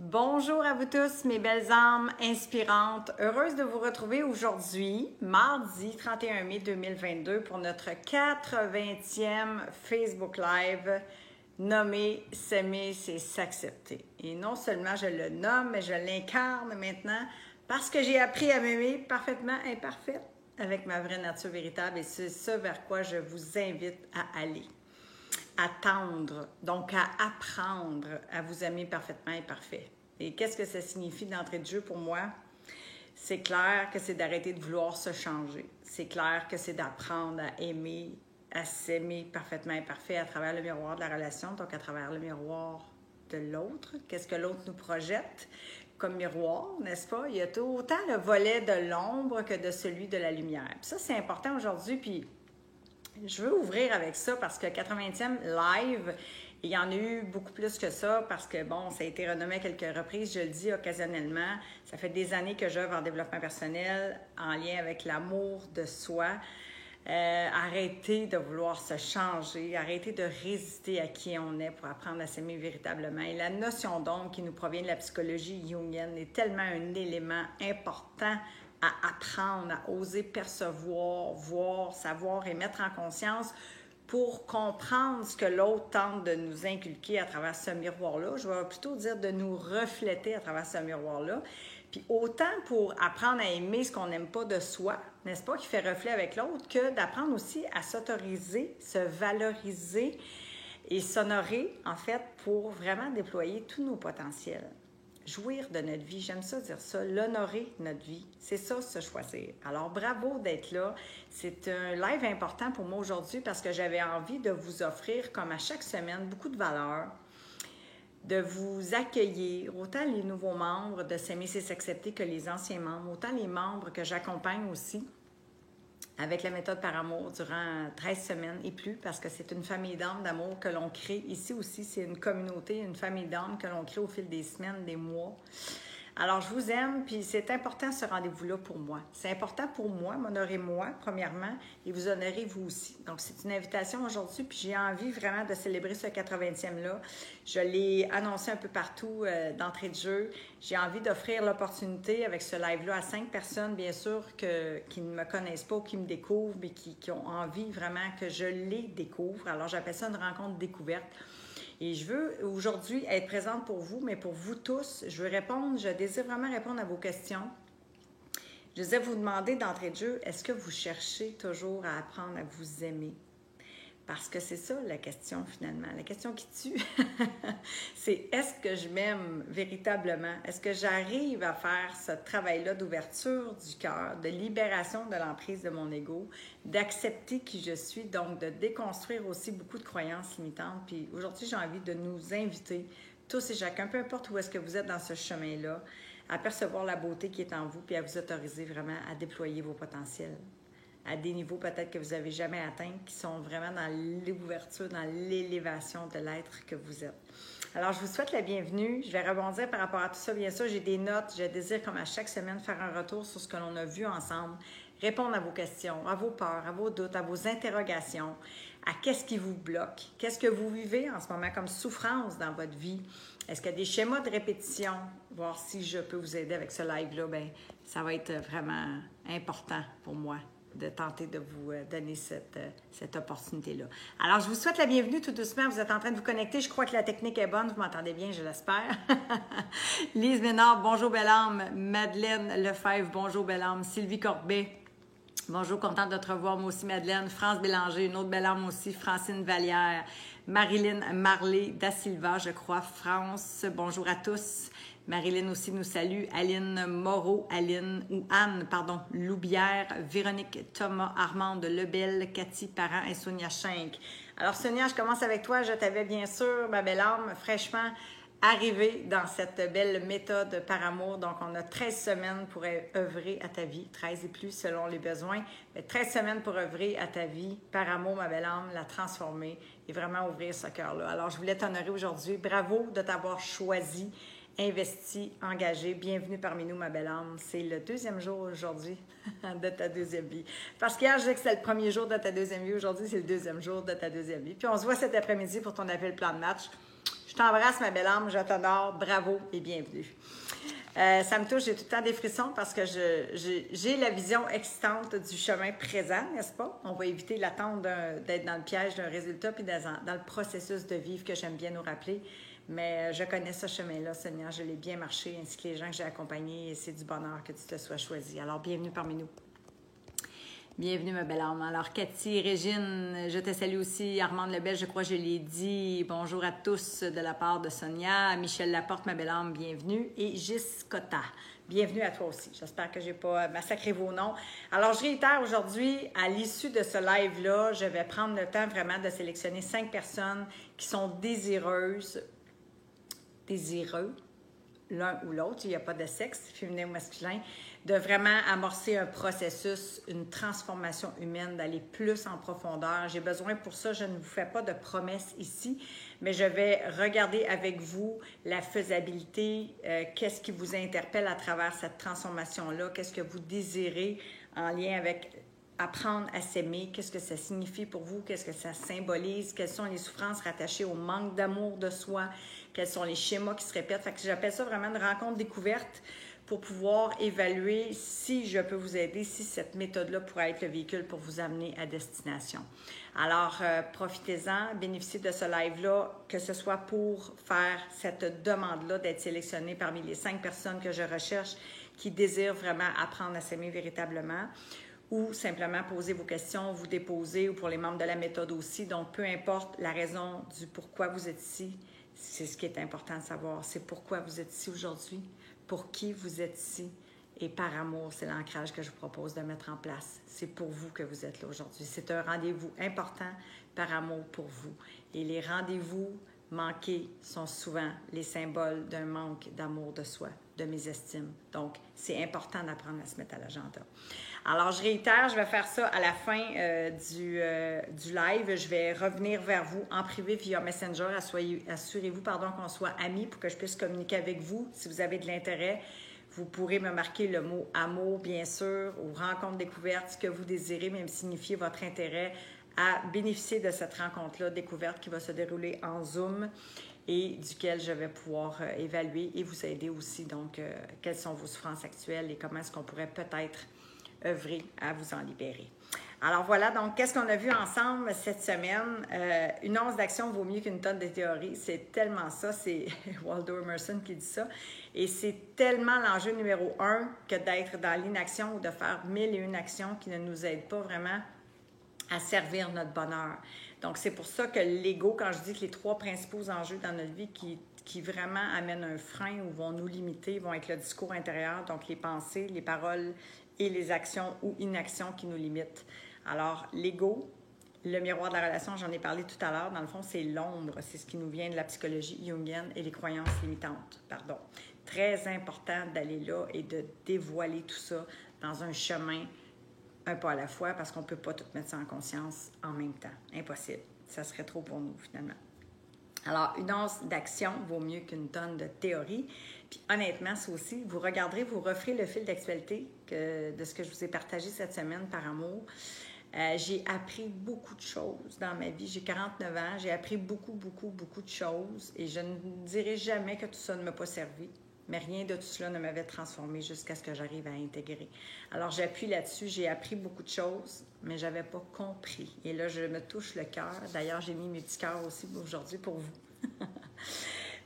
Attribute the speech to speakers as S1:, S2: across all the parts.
S1: Bonjour à vous tous, mes belles âmes inspirantes. Heureuse de vous retrouver aujourd'hui, mardi 31 mai 2022, pour notre 80e Facebook Live nommé « S'aimer, c'est s'accepter ». Et non seulement je le nomme, mais je l'incarne maintenant parce que j'ai appris à m'aimer parfaitement imparfaite avec ma vraie nature véritable et c'est ce vers quoi je vous invite à aller. À tendre, donc à apprendre à vous aimer parfaitement imparfait. Et qu'est-ce que ça signifie d'entrée de jeu pour moi? C'est clair que c'est d'arrêter de vouloir se changer. C'est clair que c'est d'apprendre à aimer, à s'aimer parfaitement imparfait à travers le miroir de la relation, donc à travers le miroir de l'autre. Qu'est-ce que l'autre nous projette comme miroir, n'est-ce pas? Il y a autant le volet de l'ombre que de celui de la lumière. Puis ça, c'est important aujourd'hui, puis je veux ouvrir avec ça parce que 80e live, il y en a eu beaucoup plus que ça parce que, bon, ça a été renommé à quelques reprises, je le dis occasionnellement. Ça fait des années que j'œuvre en développement personnel en lien avec l'amour de soi. Arrêtez de vouloir se changer, arrêtez de résister à qui on est pour apprendre à s'aimer véritablement. Et la notion d'ombre qui nous provient de la psychologie jungienne est tellement un élément important à apprendre, à oser percevoir, voir, savoir et mettre en conscience pour comprendre ce que l'autre tente de nous inculquer à travers ce miroir-là. Je vais plutôt dire de nous refléter à travers ce miroir-là. Puis autant pour apprendre à aimer ce qu'on n'aime pas de soi, n'est-ce pas, qui fait reflet avec l'autre, que d'apprendre aussi à s'autoriser, se valoriser et s'honorer, en fait, pour vraiment déployer tous nos potentiels. Jouir de notre vie, j'aime ça dire ça, l'honorer notre vie, c'est ça, se choisir. Alors, bravo d'être là. C'est un live important pour moi aujourd'hui parce que j'avais envie de vous offrir, comme à chaque semaine, beaucoup de valeur, de vous accueillir, autant les nouveaux membres de S'aimer, c'est s'accepter que les anciens membres, autant les membres que j'accompagne aussi avec la méthode par amour durant 13 semaines et plus, parce que c'est une famille d'âmes d'amour que l'on crée. Ici aussi, c'est une communauté, une famille d'âmes que l'on crée au fil des semaines, des mois. Alors, je vous aime, puis c'est important ce rendez-vous-là pour moi. C'est important pour moi, m'honorer moi, premièrement, et vous honorer vous aussi. Donc, c'est une invitation aujourd'hui, puis j'ai envie vraiment de célébrer ce 80e-là. Je l'ai annoncé un peu partout d'entrée de jeu. J'ai envie d'offrir l'opportunité avec ce live-là à 5 personnes, bien sûr, qui ne me connaissent pas ou qui me découvrent, mais qui ont envie vraiment que je les découvre. Alors, j'appelle ça une rencontre découverte. Et je veux aujourd'hui être présente pour vous, mais pour vous tous, je désire vraiment répondre à vos questions. Je désire vous demander d'entrée de jeu, est-ce que vous cherchez toujours à apprendre à vous aimer? Parce que c'est ça la question finalement, la question qui tue. C'est est-ce que je m'aime véritablement? Est-ce que j'arrive à faire ce travail-là d'ouverture du cœur, de libération de l'emprise de mon ego, d'accepter qui je suis, donc de déconstruire aussi beaucoup de croyances limitantes. Puis aujourd'hui, j'ai envie de nous inviter, tous et chacun, peu importe où est-ce que vous êtes dans ce chemin-là, à percevoir la beauté qui est en vous, puis à vous autoriser vraiment à déployer vos potentiels à des niveaux peut-être que vous n'avez jamais atteints, qui sont vraiment dans l'ouverture, dans l'élévation de l'être que vous êtes. Alors, je vous souhaite la bienvenue. Je vais rebondir par rapport à tout ça. Bien sûr, j'ai des notes. Je désire, comme à chaque semaine, faire un retour sur ce que l'on a vu ensemble, répondre à vos questions, à vos peurs, à vos doutes, à vos interrogations, à qu'est-ce qui vous bloque, qu'est-ce que vous vivez en ce moment comme souffrance dans votre vie. Est-ce qu'il y a des schémas de répétition? Voir si je peux vous aider avec ce live-là, bien, ça va être vraiment important pour moi de tenter de vous donner cette opportunité-là. Alors, je vous souhaite la bienvenue tout doucement. Vous êtes en train de vous connecter. Je crois que la technique est bonne. Vous m'entendez bien, je l'espère. Lise Ménard, bonjour belle âme. Madeleine Lefebvre, bonjour belle âme. Sylvie Corbet, bonjour, contente de te revoir. Moi aussi, Madeleine. France Bélanger, une autre belle âme aussi. Francine Vallière. Marilyn Marley da Silva, je crois. France, bonjour à tous. Marilyn aussi nous salue, Aline Moreau, Anne Loubière, Véronique Thomas, Armande Lebel, Cathy Parent et Sonia Schenck. Alors Sonia, je commence avec toi. Je t'avais bien sûr, ma belle âme, fraîchement arrivée dans cette belle méthode par amour. Donc, on a 13 semaines pour œuvrer à ta vie, 13 et plus selon les besoins. Mais 13 semaines pour œuvrer à ta vie par amour, ma belle âme, la transformer et vraiment ouvrir ce cœur-là. Alors, je voulais t'honorer aujourd'hui. Bravo de t'avoir choisi, investi, engagé. Bienvenue parmi nous, ma belle âme. C'est le deuxième jour aujourd'hui de ta deuxième vie. Parce qu'hier, je disais que c'était le premier jour de ta deuxième vie. Aujourd'hui, c'est le deuxième jour de ta deuxième vie. Puis on se voit cet après-midi pour ton appel plan de match. Je t'embrasse, ma belle âme, je t'honore, bravo et bienvenue. Ça me touche, j'ai tout le temps des frissons parce que j'ai la vision excitante du chemin présent, n'est-ce pas? On va éviter l'attente d'être dans le piège d'un résultat puis dans le processus de vivre que j'aime bien nous rappeler. Mais je connais ce chemin-là, Seigneur, je l'ai bien marché, ainsi que les gens que j'ai accompagnés, et c'est du bonheur que tu te sois choisi. Alors, bienvenue parmi nous. Bienvenue, ma belle âme. Alors, Cathy, Régine, je te salue aussi. Armande Lebel, je crois que je l'ai dit. Bonjour à tous de la part de Sonia. Michel Laporte, ma belle âme, bienvenue. Et Gis Cotta, bienvenue à toi aussi. J'espère que je n'ai pas massacré vos noms. Alors, je réitère aujourd'hui, à l'issue de ce live-là, je vais prendre le temps vraiment de sélectionner 5 personnes qui sont désireux, l'un ou l'autre, il n'y a pas de sexe, féminin ou masculin, de vraiment amorcer un processus, une transformation humaine, d'aller plus en profondeur. J'ai besoin pour ça, je ne vous fais pas de promesses ici, mais je vais regarder avec vous la faisabilité, qu'est-ce qui vous interpelle à travers cette transformation-là, qu'est-ce que vous désirez en lien avec apprendre à s'aimer, qu'est-ce que ça signifie pour vous, qu'est-ce que ça symbolise, quelles sont les souffrances rattachées au manque d'amour de soi, quels sont les schémas qui se répètent. Fait que j'appelle ça vraiment une rencontre découverte pour pouvoir évaluer si je peux vous aider, si cette méthode-là pourrait être le véhicule pour vous amener à destination. Alors, profitez-en, bénéficiez de ce live-là, que ce soit pour faire cette demande-là d'être sélectionné parmi les 5 personnes que je recherche qui désirent vraiment apprendre à s'aimer véritablement, ou simplement poser vos questions, vous déposer, ou pour les membres de la méthode aussi. Donc, peu importe la raison du pourquoi vous êtes ici, c'est ce qui est important de savoir. C'est pourquoi vous êtes ici aujourd'hui, pour qui vous êtes ici, et par amour, c'est l'ancrage que je vous propose de mettre en place. C'est pour vous que vous êtes là aujourd'hui. C'est un rendez-vous important par amour pour vous. Et les rendez-vous manqués sont souvent les symboles d'un manque d'amour de soi, de mésestime. Donc, c'est important d'apprendre à se mettre à l'agenda. Alors, je réitère, je vais faire ça à la fin du live. Je vais revenir vers vous en privé via Messenger. Assurez-vous qu'on soit amis pour que je puisse communiquer avec vous. Si vous avez de l'intérêt, vous pourrez me marquer le mot « amour », bien sûr, ou « rencontre découverte », ce que vous désirez, même signifier votre intérêt à bénéficier de cette rencontre-là découverte qui va se dérouler en Zoom et duquel je vais pouvoir évaluer et vous aider aussi. Donc, quelles sont vos souffrances actuelles et comment est-ce qu'on pourrait peut-être œuvrer à vous en libérer. Alors voilà, donc qu'est-ce qu'on a vu ensemble cette semaine? Une once d'action vaut mieux qu'une tonne de théorie. C'est tellement ça, c'est Waldo Emerson qui dit ça. Et c'est tellement l'enjeu numéro 1 que d'être dans l'inaction ou de faire 1001 actions qui ne nous aident pas vraiment à servir notre bonheur. Donc, c'est pour ça que l'ego, quand je dis que les 3 principaux enjeux dans notre vie qui vraiment amènent un frein ou vont nous limiter, vont être le discours intérieur, donc les pensées, les paroles et les actions ou inactions qui nous limitent. Alors, l'ego, le miroir de la relation, j'en ai parlé tout à l'heure, dans le fond, c'est l'ombre, c'est ce qui nous vient de la psychologie jungienne et les croyances limitantes, pardon. Très important d'aller là et de dévoiler tout ça dans un chemin un pas à la fois, parce qu'on ne peut pas tout mettre ça en conscience en même temps. Impossible. Ça serait trop pour nous, finalement. Alors, une once d'action vaut mieux qu'une tonne de théorie. Puis, honnêtement, ça aussi, vous regarderez, vous referez le fil d'actualité de ce que je vous ai partagé cette semaine par amour. J'ai appris beaucoup de choses dans ma vie. J'ai 49 ans. J'ai appris beaucoup de choses. Et je ne dirai jamais que tout ça ne m'a pas servi. Mais rien de tout cela ne m'avait transformée jusqu'à ce que j'arrive à intégrer. Alors, j'appuie là-dessus. J'ai appris beaucoup de choses, mais je n'avais pas compris. Et là, je me touche le cœur. D'ailleurs, j'ai mis mes petits cœurs aussi aujourd'hui pour vous.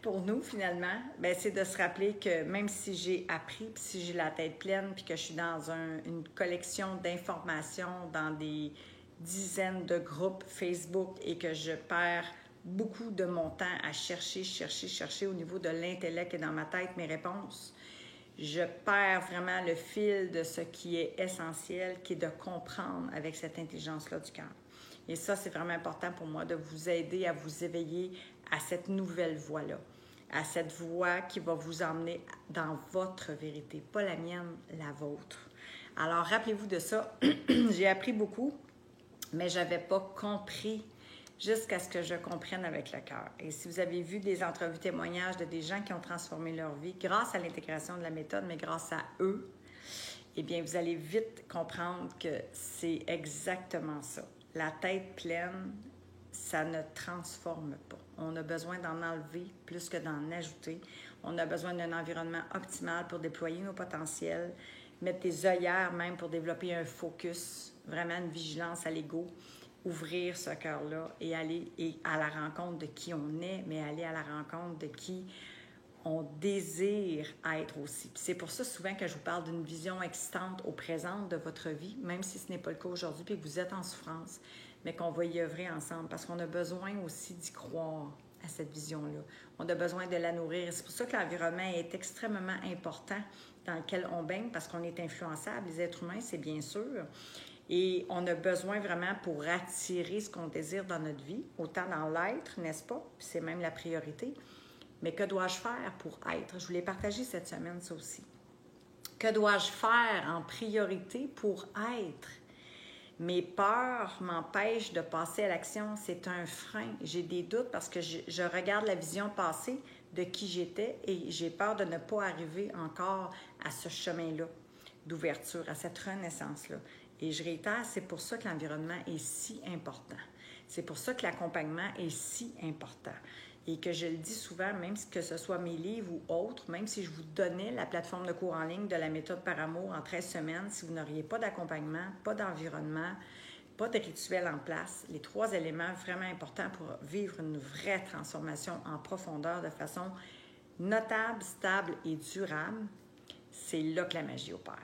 S1: Pour nous, finalement, bien, c'est de se rappeler que même si j'ai appris, puis si j'ai la tête pleine, puis que je suis dans une collection d'informations, dans des dizaines de groupes Facebook et que je perds beaucoup de mon temps à chercher au niveau de l'intellect et dans ma tête mes réponses, je perds vraiment le fil de ce qui est essentiel, qui est de comprendre avec cette intelligence-là du cœur. Et ça, c'est vraiment important pour moi de vous aider à vous éveiller à cette nouvelle voie-là, à cette voie qui va vous emmener dans votre vérité, pas la mienne, la vôtre. Alors, rappelez-vous de ça. J'ai appris beaucoup, mais je n'avais pas compris jusqu'à ce que je comprenne avec le cœur. Et si vous avez vu des entrevues témoignages de des gens qui ont transformé leur vie grâce à l'intégration de la méthode, mais grâce à eux, eh bien, vous allez vite comprendre que c'est exactement ça. La tête pleine, ça ne transforme pas. On a besoin d'en enlever plus que d'en ajouter. On a besoin d'un environnement optimal pour déployer nos potentiels, mettre des œillères même pour développer un focus, vraiment une vigilance à l'ego, ouvrir ce cœur-là et aller à la rencontre de qui on est, mais aller à la rencontre de qui on désire être aussi. Puis c'est pour ça souvent que je vous parle d'une vision excitante au présent de votre vie, même si ce n'est pas le cas aujourd'hui, puis que vous êtes en souffrance, mais qu'on va y œuvrer ensemble, parce qu'on a besoin aussi d'y croire à cette vision-là. On a besoin de la nourrir. C'est pour ça que l'environnement est extrêmement important dans lequel on baigne, parce qu'on est influençable. Les êtres humains, c'est bien sûr. Et on a besoin vraiment pour attirer ce qu'on désire dans notre vie, autant dans l'être, n'est-ce pas? Puis c'est même la priorité. Mais que dois-je faire pour être? Je voulais partager cette semaine ça aussi. Que dois-je faire en priorité pour être? Mes peurs m'empêchent de passer à l'action. C'est un frein. J'ai des doutes parce que je regarde la vision passée de qui j'étais et j'ai peur de ne pas arriver encore à ce chemin-là d'ouverture, à cette renaissance-là. Et je réitère, c'est pour ça que l'environnement est si important. C'est pour ça que l'accompagnement est si important. Et que je le dis souvent, même que ce soit mes livres ou autres, même si je vous donnais la plateforme de cours en ligne de la méthode par amour en 13 semaines, si vous n'auriez pas d'accompagnement, pas d'environnement, pas de rituel en place, les 3 éléments vraiment importants pour vivre une vraie transformation en profondeur de façon notable, stable et durable, c'est là que la magie opère.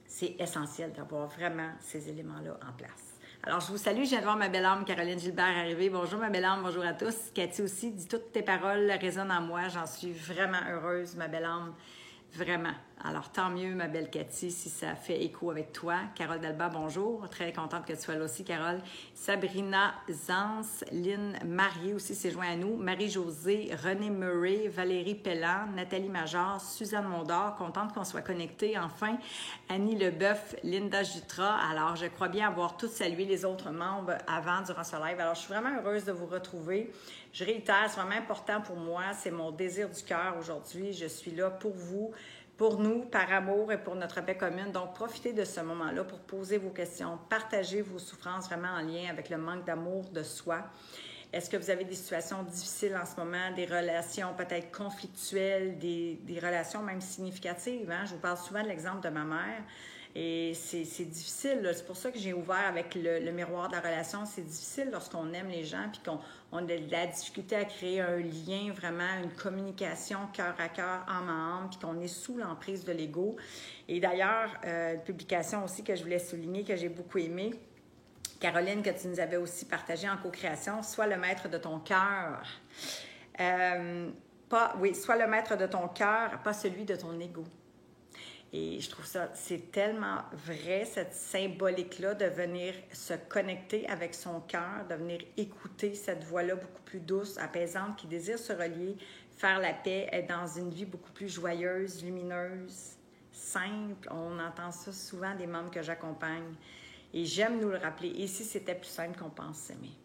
S1: C'est essentiel d'avoir vraiment ces éléments-là en place. Alors, je vous salue. Je viens de voir ma belle âme Caroline Gilbert arriver. Bonjour, ma belle âme. Bonjour à tous. Cathy aussi dit toutes tes paroles résonnent en moi. J'en suis vraiment heureuse, ma belle âme. Vraiment. Alors, tant mieux, ma belle Cathy, si ça fait écho avec toi. Carole Dalba, bonjour. Très contente que tu sois là aussi, Carole. Sabrina Zans, Lynn Marié aussi s'est joint à nous. Marie-Josée, René Murray, Valérie Pellan, Nathalie Major, Suzanne Mondor, contente qu'on soit connectés. Enfin, Annie Leboeuf, Linda Jutra. Alors, je crois bien avoir tous salué les autres membres durant ce live. Alors, je suis vraiment heureuse de vous retrouver. Je réitère, c'est vraiment important pour moi. C'est mon désir du cœur aujourd'hui. Je suis là pour vous, pour nous, par amour et pour notre paix commune. Donc, profitez de ce moment-là pour poser vos questions, partager vos souffrances vraiment en lien avec le manque d'amour de soi. Est-ce que vous avez des situations difficiles en ce moment, des relations peut-être conflictuelles, des relations même significatives? Hein? Je vous parle souvent de l'exemple de ma mère. Et c'est difficile, là. C'est pour ça que j'ai ouvert avec le miroir de la relation. C'est difficile lorsqu'on aime les gens puis qu'on a de la difficulté à créer un lien, vraiment une communication cœur à cœur, âme à âme, puis qu'on est sous l'emprise de l'ego. Et d'ailleurs, une publication aussi que je voulais souligner, que j'ai beaucoup aimée, Caroline, que tu nous avais aussi partagé en co-création, sois le maître de ton cœur. Sois le maître de ton cœur, pas celui de ton ego. Et je trouve ça, c'est tellement vrai, cette symbolique-là, de venir se connecter avec son cœur, de venir écouter cette voix-là beaucoup plus douce, apaisante, qui désire se relier, faire la paix, être dans une vie beaucoup plus joyeuse, lumineuse, simple. On entend ça souvent des membres que j'accompagne. Et j'aime nous le rappeler. Et si c'était plus simple qu'on pense s'aimer?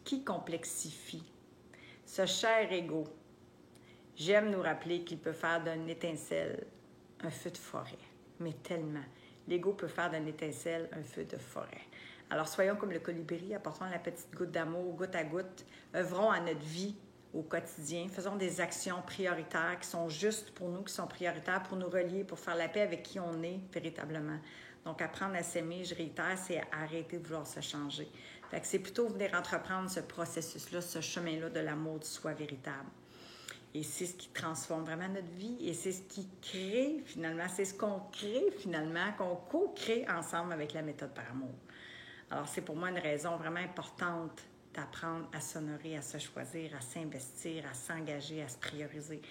S1: Qui complexifie? Ce cher ego, j'aime nous rappeler qu'il peut faire d'une étincelle un feu de forêt, mais tellement. L'ego peut faire d'une étincelle un feu de forêt. Alors, soyons comme le colibri, apportons la petite goutte d'amour, goutte à goutte, œuvrons à notre vie au quotidien, faisons des actions prioritaires qui sont justes pour nous, qui sont prioritaires pour nous relier, pour faire la paix avec qui on est véritablement. Donc, apprendre à s'aimer, je réitère, c'est arrêter de vouloir se changer. Fait que c'est plutôt venir entreprendre ce processus-là, ce chemin-là de l'amour du soi véritable. Et c'est ce qui transforme vraiment notre vie et c'est ce qui crée finalement, c'est ce qu'on crée finalement, qu'on co-crée ensemble avec la méthode par amour. Alors, c'est pour moi une raison vraiment importante d'apprendre à s'honorer, à se choisir, à s'investir, à s'engager, à se prioriser.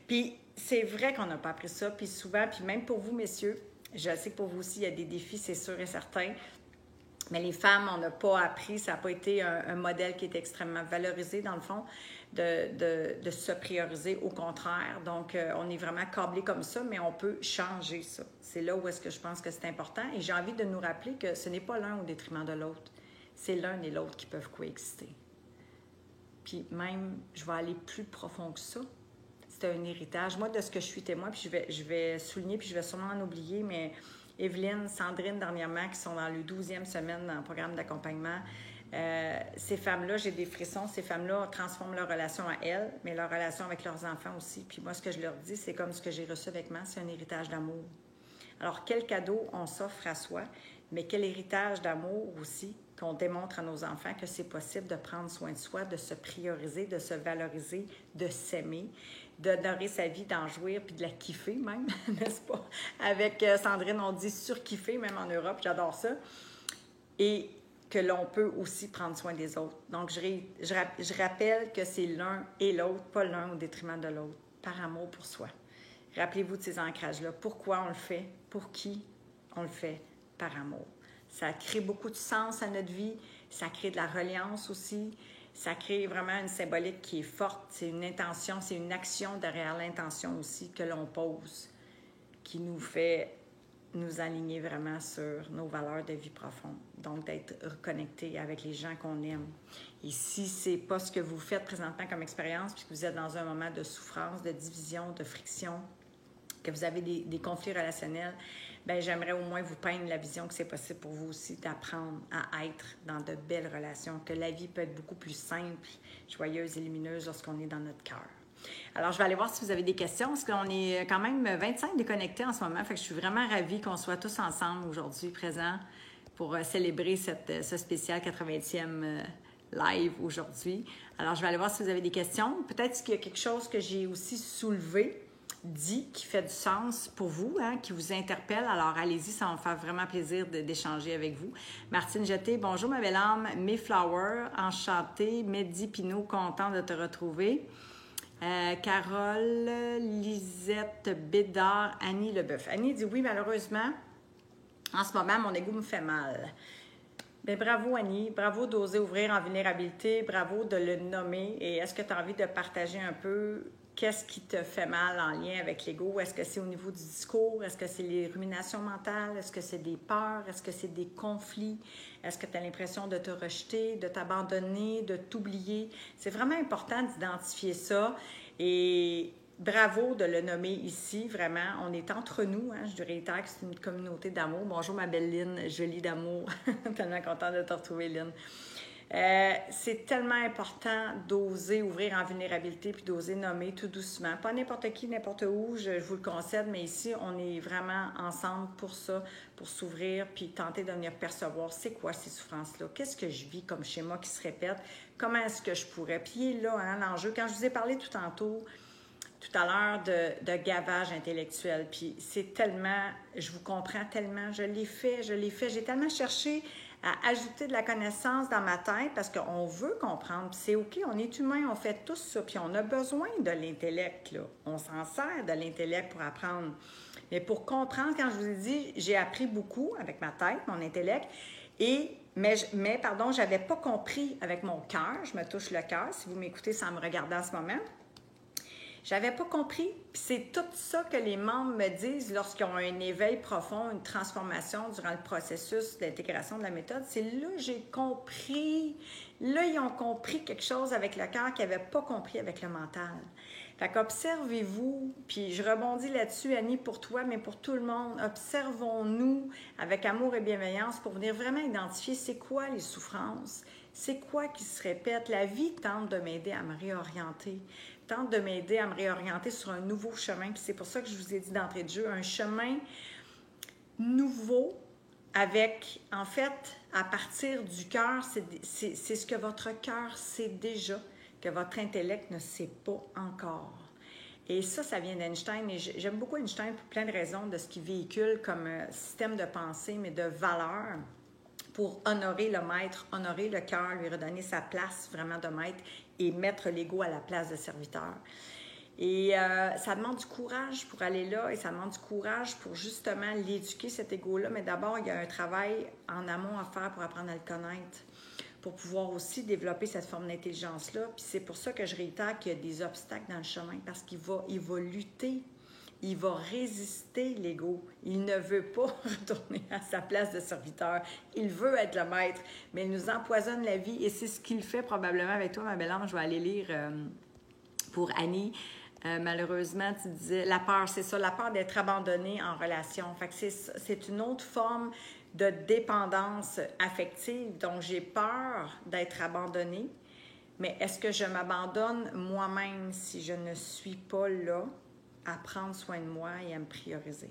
S1: Puis, c'est vrai qu'on n'a pas appris ça, puis souvent, puis même pour vous, messieurs, je sais que pour vous aussi, il y a des défis, c'est sûr et certain. Mais les femmes, on n'a pas appris, ça n'a pas été un modèle qui est extrêmement valorisé dans le fond, de se prioriser, au contraire. Donc, on est vraiment câblé comme ça, mais on peut changer ça. C'est là où est-ce que je pense que c'est important. Et j'ai envie de nous rappeler que ce n'est pas l'un au détriment de l'autre. C'est l'un et l'autre qui peuvent coexister. Puis même, je vais aller plus profond que ça. C'est un héritage. Moi, de ce que je suis témoin, puis je vais souligner, puis je vais sûrement en oublier, mais Evelyne, Sandrine, dernièrement, qui sont dans le 12e semaine dans le programme d'accompagnement, Ces femmes-là, j'ai des frissons, ces femmes-là transforment leur relation à elles, mais leur relation avec leurs enfants aussi. Puis moi, ce que je leur dis, c'est comme ce que j'ai reçu avec moi, c'est un héritage d'amour. Alors, quel cadeau on s'offre à soi, mais quel héritage d'amour aussi qu'on démontre à nos enfants que c'est possible de prendre soin de soi, de se prioriser, de se valoriser, de s'aimer, d'honorer sa vie, d'en jouir, puis de la kiffer même, n'est-ce pas? Avec Sandrine, on dit surkiffer, même en Europe, j'adore ça. Et que l'on peut aussi prendre soin des autres. Donc, je rappelle que c'est l'un et l'autre, pas l'un au détriment de l'autre, par amour pour soi. Rappelez-vous de ces ancrages-là. Pourquoi on le fait? Pour qui on le fait? Par amour. Ça crée beaucoup de sens à notre vie. Ça crée de la reliance aussi. Ça crée vraiment une symbolique qui est forte. C'est une intention, c'est une action derrière l'intention aussi que l'on pose, qui nous fait nous aligner vraiment sur nos valeurs de vie profonde. Donc, d'être reconnecté avec les gens qu'on aime. Et si ce n'est pas ce que vous faites présentement comme expérience, puisque vous êtes dans un moment de souffrance, de division, de friction, que vous avez des conflits relationnels, bien, j'aimerais au moins vous peindre la vision que c'est possible pour vous aussi d'apprendre à être dans de belles relations, que la vie peut être beaucoup plus simple, joyeuse et lumineuse lorsqu'on est dans notre cœur. Alors, je vais aller voir si vous avez des questions, parce qu'on est quand même 25 déconnectés en ce moment, fait que je suis vraiment ravie qu'on soit tous ensemble aujourd'hui, présents, pour célébrer ce spécial 80e live aujourd'hui. Alors, je vais aller voir si vous avez des questions. Peut-être qu'il y a quelque chose que j'ai aussi soulevé, dit, qui fait du sens pour vous, hein, qui vous interpelle. Alors, allez-y, ça va me faire vraiment plaisir d'échanger avec vous. Martine Jeté, bonjour ma belle âme. Mayflower, enchantée. Mehdi Pinault, content de te retrouver. Carole, Lisette Bédard, Annie Leboeuf. Annie dit oui, malheureusement, en ce moment, mon ego me fait mal. Bien, bravo Annie, bravo d'oser ouvrir en vulnérabilité, bravo de le nommer. Et est-ce que tu as envie de partager un peu qu'est-ce qui te fait mal en lien avec l'ego? Est-ce que c'est au niveau du discours? Est-ce que c'est les ruminations mentales? Est-ce que c'est des peurs? Est-ce que c'est des conflits? Est-ce que tu as l'impression de te rejeter, de t'abandonner, de t'oublier? C'est vraiment important d'identifier ça et bravo de le nommer ici, vraiment. On est entre nous, hein? Je réitère que c'est une communauté d'amour. Bonjour ma belle Lynn, jolie d'amour. Tellement contente de te retrouver Lynn. C'est tellement important d'oser ouvrir en vulnérabilité puis d'oser nommer tout doucement. Pas n'importe qui, n'importe où, je vous le concède, mais ici, on est vraiment ensemble pour ça, pour s'ouvrir puis tenter de venir percevoir c'est quoi ces souffrances-là, qu'est-ce que je vis comme schéma qui se répète, comment est-ce que je pourrais. Puis là, hein, l'enjeu, quand je vous ai parlé tout à l'heure de gavage intellectuel, puis c'est tellement, je vous comprends tellement, je l'ai fait, j'ai tellement cherché à ajouter de la connaissance dans ma tête parce qu'on veut comprendre, puis c'est OK, on est humain, on fait tout ça, puis on a besoin de l'intellect, là. On s'en sert de l'intellect pour apprendre. Mais pour comprendre, quand je vous ai dit, j'ai appris beaucoup avec ma tête, mon intellect, mais je n'avais pas compris avec mon cœur, je me touche le cœur, si vous m'écoutez sans me regarder en ce moment. J'avais pas compris, puis c'est tout ça que les membres me disent lorsqu'ils ont un éveil profond, une transformation durant le processus d'intégration de la méthode. C'est là que j'ai compris. Là, ils ont compris quelque chose avec le cœur qu'ils n'avaient pas compris avec le mental. Fait qu'observez-vous, puis je rebondis là-dessus, Annie, pour toi, mais pour tout le monde. Observons-nous avec amour et bienveillance pour venir vraiment identifier c'est quoi les souffrances, c'est quoi qui se répète. La vie tente de m'aider à me réorienter. Tente de m'aider à me réorienter sur un nouveau chemin. Puis c'est pour ça que je vous ai dit d'entrée de jeu, un chemin nouveau avec, en fait, à partir du cœur, c'est ce que votre cœur sait déjà, que votre intellect ne sait pas encore. Et ça vient d'Einstein. Et j'aime beaucoup Einstein pour plein de raisons de ce qu'il véhicule comme système de pensée, mais de valeurs pour honorer le maître, honorer le cœur, lui redonner sa place vraiment de maître et mettre l'ego à la place de serviteur. Et ça demande du courage pour aller là et ça demande du courage pour justement l'éduquer, cet ego-là. Mais d'abord, il y a un travail en amont à faire pour apprendre à le connaître, pour pouvoir aussi développer cette forme d'intelligence-là. Puis c'est pour ça que je réitère qu'il y a des obstacles dans le chemin parce qu'il va lutter. Il va résister, l'ego. Il ne veut pas retourner à sa place de serviteur. Il veut être le maître, mais il nous empoisonne la vie et c'est ce qu'il fait probablement avec toi, ma belle âme. Je vais aller lire pour Annie. Malheureusement, tu disais, la peur, c'est ça, la peur d'être abandonnée en relation. Fait que c'est une autre forme de dépendance affective. Donc, j'ai peur d'être abandonnée. Mais est-ce que je m'abandonne moi-même si je ne suis pas là à prendre soin de moi et à me prioriser?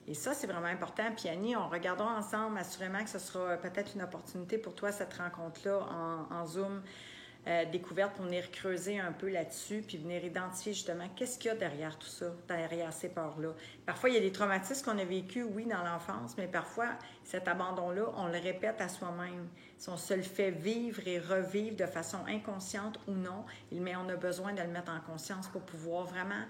S1: Et ça, c'est vraiment important. Puis Annie, on regardera ensemble, assurément que ce sera peut-être une opportunité pour toi, cette rencontre-là en Zoom découverte, pour venir creuser un peu là-dessus, puis venir identifier justement qu'est-ce qu'il y a derrière tout ça, derrière ces peurs-là. Parfois, il y a des traumatismes qu'on a vécus, oui, dans l'enfance, mais parfois, cet abandon-là, on le répète à soi-même. Si on se le fait vivre et revivre de façon inconsciente ou non, mais on a besoin de le mettre en conscience pour pouvoir vraiment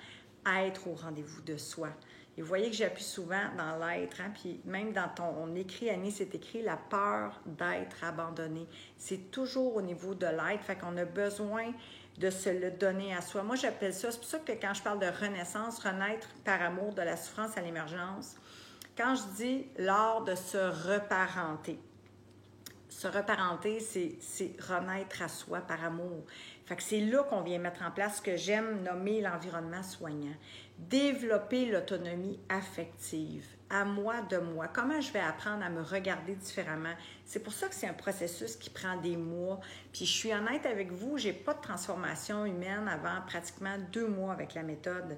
S1: être au rendez-vous de soi. Et vous voyez que j'appuie souvent dans l'être, hein? Puis même dans on écrit, Annie, c'est écrit la peur d'être abandonné. C'est toujours au niveau de l'être, fait qu'on a besoin de se le donner à soi. Moi, j'appelle ça, c'est pour ça que quand je parle de renaissance, renaître par amour de la souffrance à l'émergence, quand je dis l'art de se reparenter, se reparenter, c'est renaître à soi par amour. Fait que c'est là qu'on vient mettre en place ce que j'aime nommer l'environnement soignant. Développer l'autonomie affective, à moi, de moi. Comment je vais apprendre à me regarder différemment? C'est pour ça que c'est un processus qui prend des mois. Puis je suis honnête avec vous, je n'ai pas de transformation humaine avant pratiquement 2 mois avec la méthode.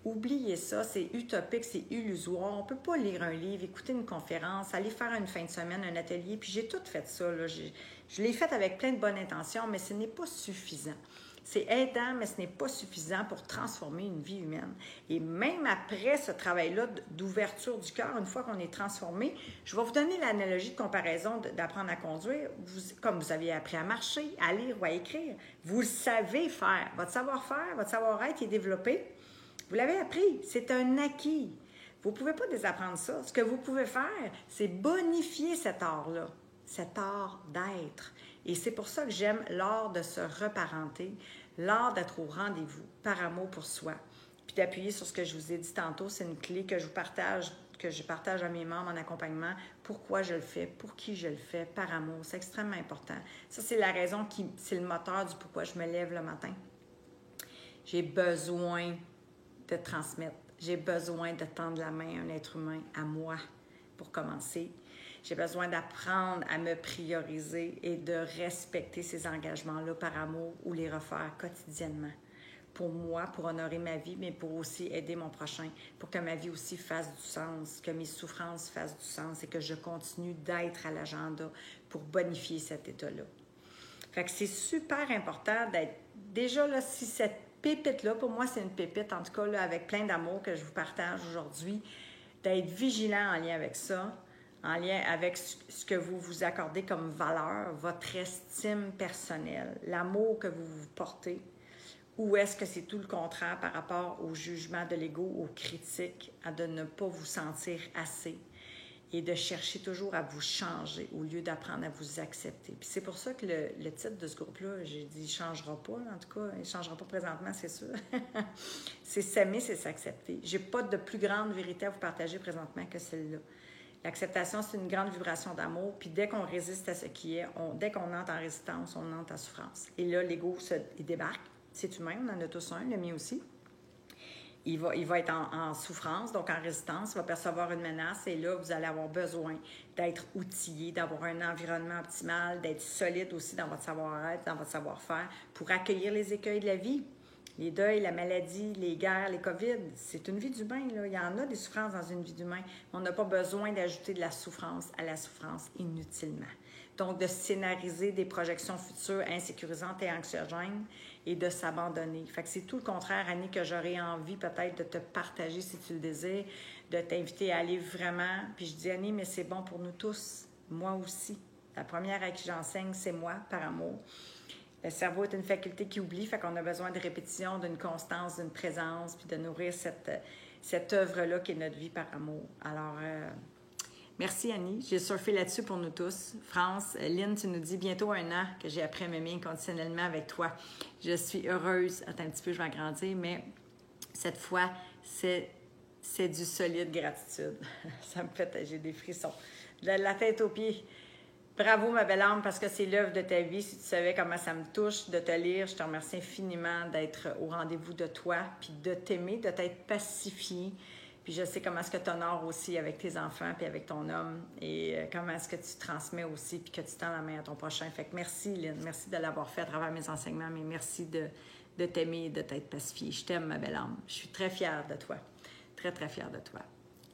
S1: Oubliez ça, c'est utopique, c'est illusoire. On ne peut pas lire un livre, écouter une conférence, aller faire une fin de semaine, un atelier. Puis j'ai tout fait ça, là. Je l'ai fait avec plein de bonnes intentions, mais ce n'est pas suffisant. C'est aidant, mais ce n'est pas suffisant pour transformer une vie humaine. Et même après ce travail-là d'ouverture du cœur, une fois qu'on est transformé, je vais vous donner l'analogie de comparaison d'apprendre à conduire. Comme vous avez appris à marcher, à lire ou à écrire, vous le savez faire. Votre savoir-faire, votre savoir-être est développé. Vous l'avez appris, c'est un acquis. Vous ne pouvez pas désapprendre ça. Ce que vous pouvez faire, c'est bonifier cet art-là, cet art d'être. Et c'est pour ça que j'aime l'art de se reparenter, l'art d'être au rendez-vous, par amour pour soi. Puis d'appuyer sur ce que je vous ai dit tantôt, c'est une clé que je partage à mes membres en accompagnement. Pourquoi je le fais, pour qui je le fais, par amour. C'est extrêmement important. Ça, c'est la raison c'est le moteur du pourquoi je me lève le matin. J'ai besoin de transmettre. J'ai besoin de tendre la main à un être humain, à moi, pour commencer. J'ai besoin d'apprendre à me prioriser et de respecter ces engagements-là par amour ou les refaire quotidiennement. Pour moi, pour honorer ma vie, mais pour aussi aider mon prochain, pour que ma vie aussi fasse du sens, que mes souffrances fassent du sens et que je continue d'être à l'agenda pour bonifier cet état-là. Fait que c'est super important d'être... Déjà, là, si cette pépite-là, pour moi, c'est une pépite, en tout cas, là, avec plein d'amour que je vous partage aujourd'hui, d'être vigilant en lien avec ça, en lien avec ce que vous vous accordez comme valeur, votre estime personnelle, l'amour que vous vous portez, ou est-ce que c'est tout le contraire par rapport au jugement de l'ego, aux critiques, à de ne pas vous sentir assez et de chercher toujours à vous changer au lieu d'apprendre à vous accepter. Puis c'est pour ça que le titre de ce groupe-là, j'ai dit « il ne changera pas », en tout cas, il ne changera pas présentement, c'est sûr. C'est s'aimer, c'est s'accepter. Je n'ai pas de plus grande vérité à vous partager présentement que celle-là. L'acceptation, c'est une grande vibration d'amour, puis dès qu'on résiste à ce qui est, dès qu'on entre en résistance, on entre en souffrance. Et là, l'ego, il débarque. C'est humain, on en a tous un, le mien aussi. Il va être en souffrance, donc en résistance, il va percevoir une menace et là, vous allez avoir besoin d'être outillé, d'avoir un environnement optimal, d'être solide aussi dans votre savoir-être, dans votre savoir-faire pour accueillir les écueils de la vie. Les deuils, la maladie, les guerres, les COVID, c'est une vie d'humain, là. Il y en a des souffrances dans une vie d'humain. On n'a pas besoin d'ajouter de la souffrance à la souffrance inutilement. Donc, de scénariser des projections futures insécurisantes et anxiogènes et de s'abandonner. Fait que c'est tout le contraire, Annie, que j'aurais envie peut-être de te partager si tu le désires, de t'inviter à aller vraiment. Puis je dis, Annie, mais c'est bon pour nous tous, moi aussi. La première à qui j'enseigne, c'est moi, par amour. Le cerveau est une faculté qui oublie, fait qu'on a besoin de répétition, d'une constance, d'une présence, puis de nourrir cette œuvre-là qui est notre vie par amour. Alors, merci Annie, j'ai surfé là-dessus pour nous tous. France, Lynn, tu nous dis bientôt 1 an que j'ai appris à m'aimer inconditionnellement avec toi. Je suis heureuse. Attends un petit peu, je vais agrandir, mais cette fois, c'est du solide gratitude. Ça me fait, j'ai des frissons. De la tête aux pieds. Bravo, ma belle âme, parce que c'est l'œuvre de ta vie. Si tu savais comment ça me touche de te lire, je te remercie infiniment d'être au rendez-vous de toi, puis de t'aimer, de t'être pacifié, Puis je sais comment est-ce que tu honores aussi avec tes enfants puis avec ton homme et comment est-ce que tu transmets aussi puis que tu tends la main à ton prochain. Fait que merci, Lynn. Merci de l'avoir fait à travers mes enseignements, mais merci de t'aimer et de t'être pacifiée. Je t'aime, ma belle âme. Je suis très fière de toi. Très, très fière de toi.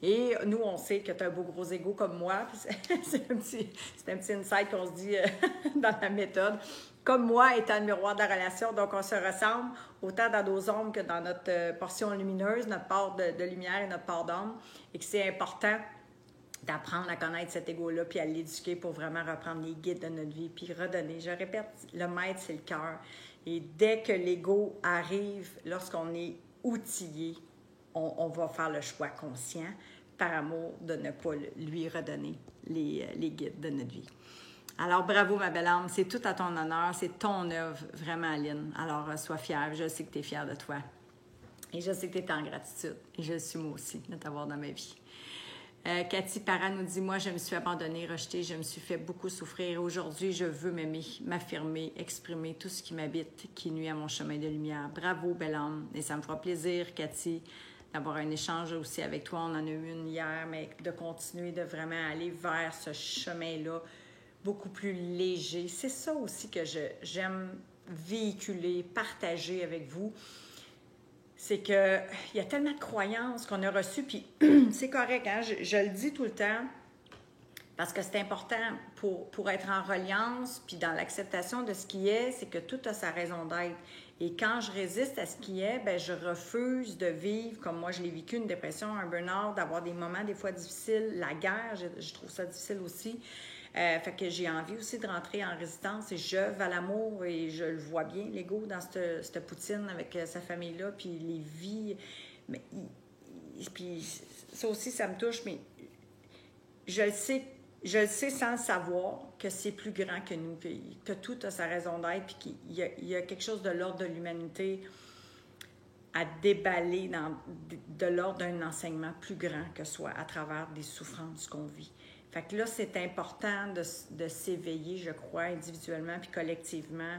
S1: Et nous, on sait que tu as un beau gros ego comme moi. C'est un petit insight qu'on se dit dans la méthode. Comme moi, étant le miroir de la relation, donc on se ressemble autant dans nos ombres que dans notre portion lumineuse, notre part de lumière et notre part d'ombre, et que c'est important d'apprendre à connaître cet ego-là, puis à l'éduquer pour vraiment reprendre les guides de notre vie, puis redonner. Je répète, le maître, c'est le cœur. Et dès que l'ego arrive, lorsqu'on est outillé, on va faire le choix conscient, par amour, de ne pas lui redonner les guides de notre vie. Alors, bravo, ma belle âme. C'est tout à ton honneur. C'est ton œuvre, vraiment, Aline. Alors, sois fière. Je sais que tu es fière de toi. Et je sais que tu es en gratitude. Et je le suis moi aussi de t'avoir dans ma vie. Cathy Parra nous dit « Moi, je me suis abandonnée, rejetée. Je me suis fait beaucoup souffrir. Aujourd'hui, je veux m'aimer, m'affirmer, exprimer tout ce qui m'habite, qui nuit à mon chemin de lumière. Bravo, belle âme. Et ça me fera plaisir, Cathy, d'avoir un échange aussi avec toi. On en a eu une hier, mais de continuer de vraiment aller vers ce chemin-là beaucoup plus léger. C'est ça aussi que j'aime véhiculer, partager avec vous. C'est qu'il y a tellement de croyances qu'on a reçues, puis c'est correct, hein? Je le dis tout le temps, parce que c'est important pour être en reliance, puis dans l'acceptation de ce qui est, c'est que tout a sa raison d'être. Et quand je résiste à ce qui est, bien, je refuse de vivre, comme moi je l'ai vécu, une dépression, un burn-out, d'avoir des moments des fois difficiles, la guerre, je trouve ça difficile aussi. Fait que j'ai envie aussi de rentrer en résistance et j'œuvre à l'amour et je le vois bien, l'ego, dans cette poutine avec sa famille-là, puis les vies. Mais, puis ça aussi, ça me touche, mais je le sais sans le savoir que c'est plus grand que nous, que tout a sa raison d'être, puis qu'il y a quelque chose de l'ordre de l'humanité à déballer de l'ordre d'un enseignement plus grand que soi à travers des souffrances qu'on vit. Fait que là, c'est important de s'éveiller, je crois, individuellement puis collectivement,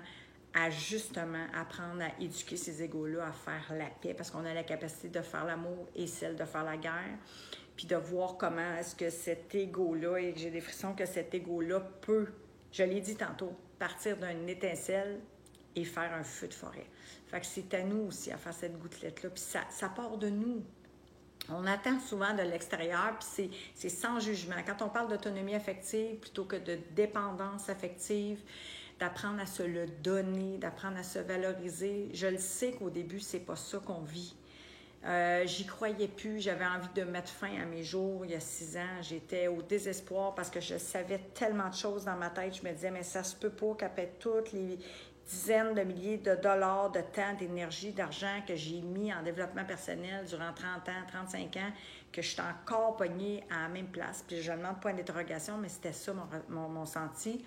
S1: à justement apprendre à éduquer ces égos-là, à faire la paix, parce qu'on a la capacité de faire l'amour et celle de faire la guerre, puis de voir comment est-ce que cet égo-là, et j'ai des frissons que cet égo-là peut, je l'ai dit tantôt, partir d'une étincelle et faire un feu de forêt. Fait que c'est à nous aussi à faire cette gouttelette-là, puis ça part de nous. On attend souvent de l'extérieur, puis c'est sans jugement. Quand on parle d'autonomie affective, plutôt que de dépendance affective, d'apprendre à se le donner, d'apprendre à se valoriser, je le sais qu'au début, c'est pas ça qu'on vit. J'y croyais plus, j'avais envie de mettre fin à mes jours il y a 6 ans. J'étais au désespoir parce que je savais tellement de choses dans ma tête. Je me disais, mais ça se peut pas qu'après toutes les dizaines de milliers de dollars de temps, d'énergie, d'argent que j'ai mis en développement personnel durant 30 ans, 35 ans, que je suis encore pognée à la même place. Puis je ne demande pas une interrogation, mais c'était ça mon senti.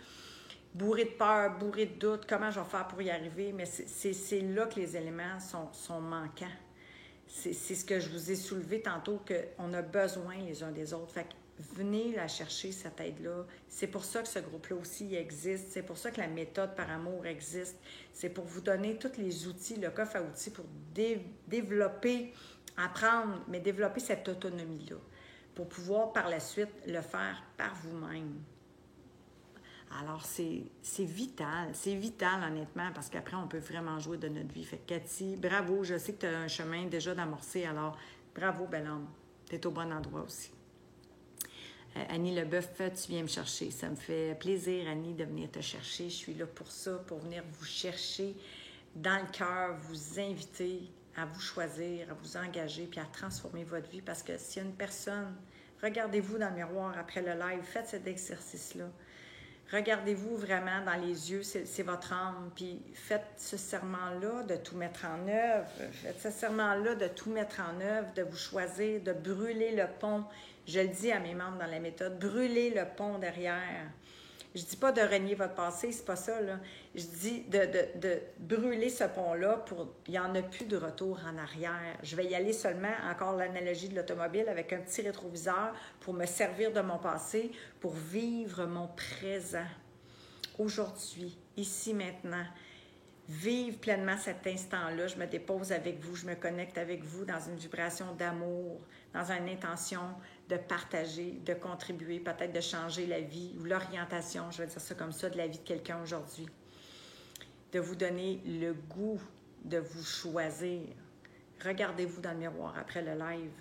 S1: Bourré de peur, bourré de doute, comment je vais faire pour y arriver? Mais c'est là que les éléments sont manquants. C'est ce que je vous ai soulevé tantôt, qu'on a besoin les uns des autres. Fait que venez la chercher, cette aide-là. C'est pour ça que ce groupe-là aussi existe. C'est pour ça que la méthode par amour existe. C'est pour vous donner tous les outils, le coffre à outils pour développer, apprendre, mais développer cette autonomie-là pour pouvoir par la suite le faire par vous-même. Alors, c'est vital honnêtement, parce qu'après, on peut vraiment jouer de notre vie. Fait que Cathy, bravo, je sais que tu as un chemin déjà d'amorcer, alors bravo, belle âme. Tu es au bon endroit aussi. Annie Leboeuf, tu viens me chercher. Ça me fait plaisir, Annie, de venir te chercher. Je suis là pour ça, pour venir vous chercher dans le cœur, vous inviter à vous choisir, à vous engager, puis à transformer votre vie. Parce que s'il y a une personne, regardez-vous dans le miroir après le live, faites cet exercice-là. Regardez-vous vraiment dans les yeux, c'est votre âme, puis faites ce serment-là de tout mettre en œuvre. Faites ce serment-là de tout mettre en œuvre, de vous choisir, de brûler le pont. Je le dis à mes membres dans la méthode, brûlez le pont derrière. Je dis pas de renier votre passé, c'est pas ça, là. Je dis de brûler ce pont-là pour... Il n'y en a plus de retour en arrière. Je vais y aller seulement, encore l'analogie de l'automobile, avec un petit rétroviseur pour me servir de mon passé, pour vivre mon présent. Aujourd'hui, ici, maintenant. vivre pleinement cet instant-là. Je me dépose avec vous, je me connecte avec vous dans une vibration d'amour, dans une intention de partager, de contribuer, peut-être de changer la vie ou l'orientation, je vais dire ça comme ça, de la vie de quelqu'un aujourd'hui. De vous donner le goût de vous choisir. Regardez-vous dans le miroir après le live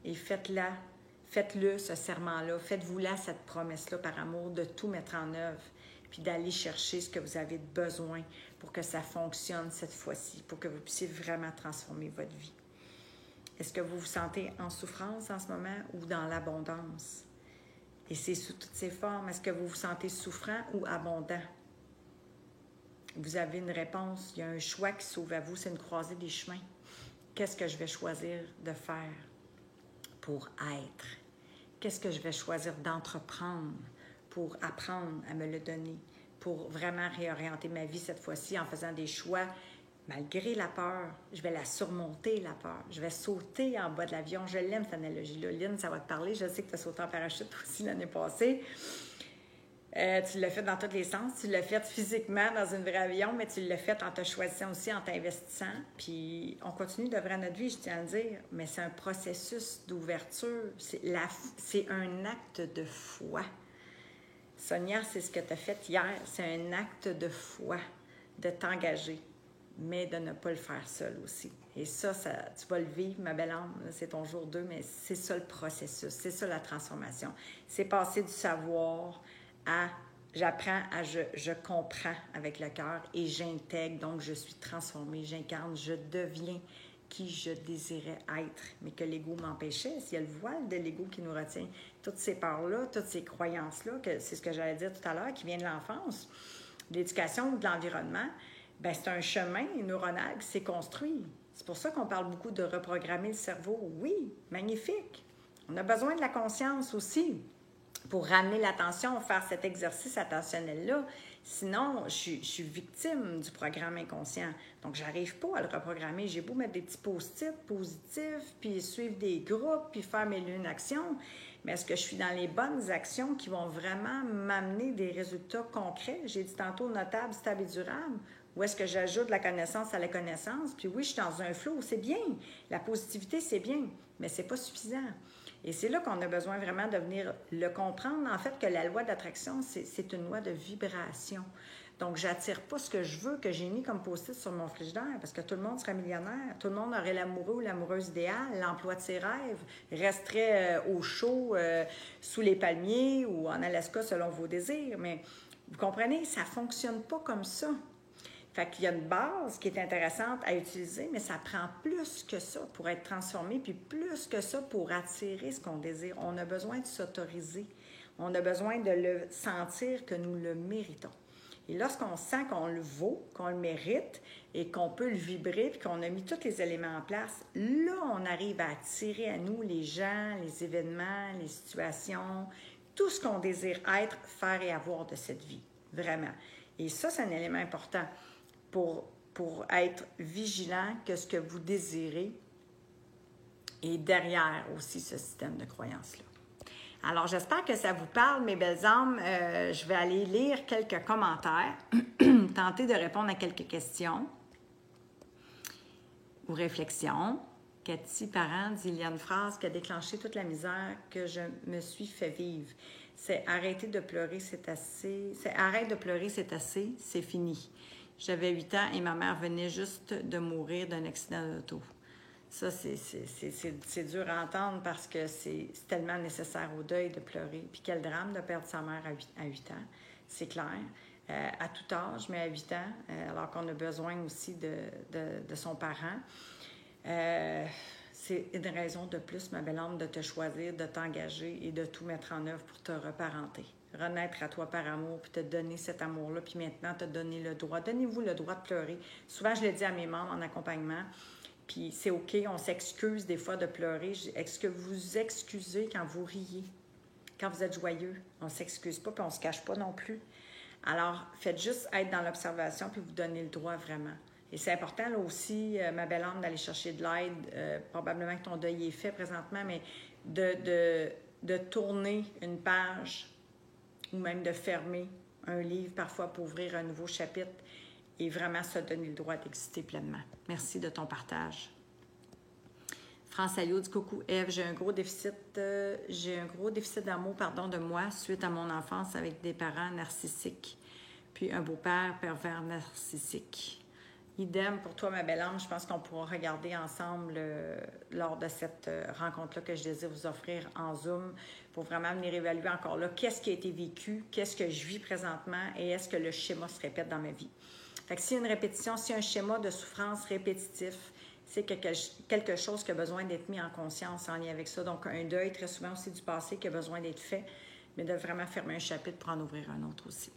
S1: et faites-le ce serment-là, faites-vous-là cette promesse-là par amour de tout mettre en œuvre, puis d'aller chercher ce que vous avez besoin pour que ça fonctionne cette fois-ci, pour que vous puissiez vraiment transformer votre vie. Est-ce que vous vous sentez en souffrance en ce moment ou dans l'abondance? Et c'est sous toutes ces formes. Est-ce que vous vous sentez souffrant ou abondant? Vous avez une réponse, il y a un choix qui s'ouvre à vous, c'est une croisée des chemins. Qu'est-ce que je vais choisir de faire pour être? Qu'est-ce que je vais choisir d'entreprendre pour apprendre à me le donner, pour vraiment réorienter ma vie cette fois-ci en faisant des choix malgré la peur? Je vais la surmonter, la peur. Je vais sauter en bas de l'avion. Je l'aime, cette analogie-là. Lynn, ça va te parler. Je sais que tu as sauté en parachute aussi l'année passée. Tu l'as fait dans tous les sens. Tu l'as fait physiquement dans une vraie avion, mais tu l'as fait en te choisissant aussi, en t'investissant. Puis on continue d'œuvrer notre vie, je tiens à le dire, mais c'est un processus d'ouverture. C'est un acte de foi. Sonia, c'est ce que tu as fait hier. C'est un acte de foi, de t'engager, mais de ne pas le faire seul aussi. Et ça, tu vas le vivre, ma belle âme, c'est ton jour 2, mais c'est ça le processus, c'est ça la transformation. C'est passer du savoir à j'apprends à je comprends avec le cœur et j'intègre, donc je suis transformée, j'incarne, je deviens qui je désirais être, mais que l'ego m'empêchait. S'il y a le voile de l'ego qui nous retient, toutes ces peurs-là, toutes ces croyances-là, c'est ce que j'allais dire tout à l'heure, qui vient de l'enfance, de l'éducation ou de l'environnement, bien, c'est un chemin neuronal qui s'est construit. C'est pour ça qu'on parle beaucoup de reprogrammer le cerveau. Oui, magnifique. On a besoin de la conscience aussi pour ramener l'attention, faire cet exercice attentionnel-là. Sinon, je suis victime du programme inconscient. Donc, je n'arrive pas à le reprogrammer. J'ai beau mettre des petits post-it positifs, puis suivre des groupes, puis faire mes lunes actions. Mais est-ce que je suis dans les bonnes actions qui vont vraiment m'amener des résultats concrets? J'ai dit tantôt notable, stable et durable. Ou est-ce que j'ajoute la connaissance à la connaissance? Puis oui, je suis dans un flow, c'est bien. La positivité, c'est bien, mais ce n'est pas suffisant. Et c'est là qu'on a besoin vraiment de venir le comprendre. En fait, que la loi d'attraction, c'est une loi de vibration. Donc, j'attire pas ce que je veux, que j'ai mis comme post-it sur mon frigidaire, parce que tout le monde serait millionnaire, tout le monde aurait l'amoureux ou l'amoureuse idéale, l'emploi de ses rêves, resterait au chaud, sous les palmiers ou en Alaska selon vos désirs. Mais vous comprenez, ça ne fonctionne pas comme ça. Fait qu'il y a une base qui est intéressante à utiliser, mais ça prend plus que ça pour être transformé, puis plus que ça pour attirer ce qu'on désire. On a besoin de s'autoriser. On a besoin de le sentir que nous le méritons. Et lorsqu'on sent qu'on le vaut, qu'on le mérite et qu'on peut le vibrer, puis qu'on a mis tous les éléments en place, là, on arrive à attirer à nous les gens, les événements, les situations, tout ce qu'on désire être, faire et avoir de cette vie. Vraiment. Et ça, c'est un élément important pour être vigilant que ce que vous désirez est derrière aussi ce système de croyances-là. Alors, j'espère que ça vous parle, mes belles âmes. Je vais aller lire quelques commentaires, tenter de répondre à quelques questions ou réflexions. Cathy Parent dit, il y a une phrase qui a déclenché toute la misère que je me suis fait vivre. C'est « Arrêtez de pleurer, c'est assez. » C'est « Arrête de pleurer, c'est assez, c'est fini. » J'avais 8 ans et ma mère venait juste de mourir d'un accident d'auto. Ça, c'est dur à entendre parce que c'est tellement nécessaire au deuil de pleurer. Puis quel drame de perdre sa mère à 8 ans, c'est clair. À tout âge, mais à 8 ans, alors qu'on a besoin aussi de son parent. C'est une raison de plus, ma belle âme, de te choisir, de t'engager et de tout mettre en œuvre pour te reparenter. Renaître à toi par amour, puis te donner cet amour-là, puis maintenant te donner le droit. Donnez-vous le droit de pleurer. Souvent, je le dis à mes membres en accompagnement, puis c'est OK, on s'excuse des fois de pleurer. Est-ce que vous vous excusez quand vous riez, quand vous êtes joyeux? On ne s'excuse pas, puis on ne se cache pas non plus. Alors, faites juste être dans l'observation, puis vous donnez le droit vraiment. Et c'est important, là aussi, ma belle âme, d'aller chercher de l'aide. Probablement que ton deuil est fait présentement, mais de tourner une page ou même de fermer un livre parfois pour ouvrir un nouveau chapitre et vraiment se donner le droit d'exister pleinement. Merci de ton partage. France Alliot dit coucou Ève, j'ai un gros déficit d'amour de moi suite à mon enfance avec des parents narcissiques, puis un beau-père pervers narcissique. Idem pour toi, ma belle âme, je pense qu'on pourra regarder ensemble lors de cette rencontre-là que je désire vous offrir en Zoom pour vraiment venir évaluer encore là qu'est-ce qui a été vécu, qu'est-ce que je vis présentement et est-ce que le schéma se répète dans ma vie. Fait que s'il y a une répétition, s'il y a un schéma de souffrance répétitif, c'est quelque chose qui a besoin d'être mis en conscience en lien avec ça. Donc, un deuil, très souvent aussi du passé qui a besoin d'être fait, mais de vraiment fermer un chapitre pour en ouvrir un autre aussi.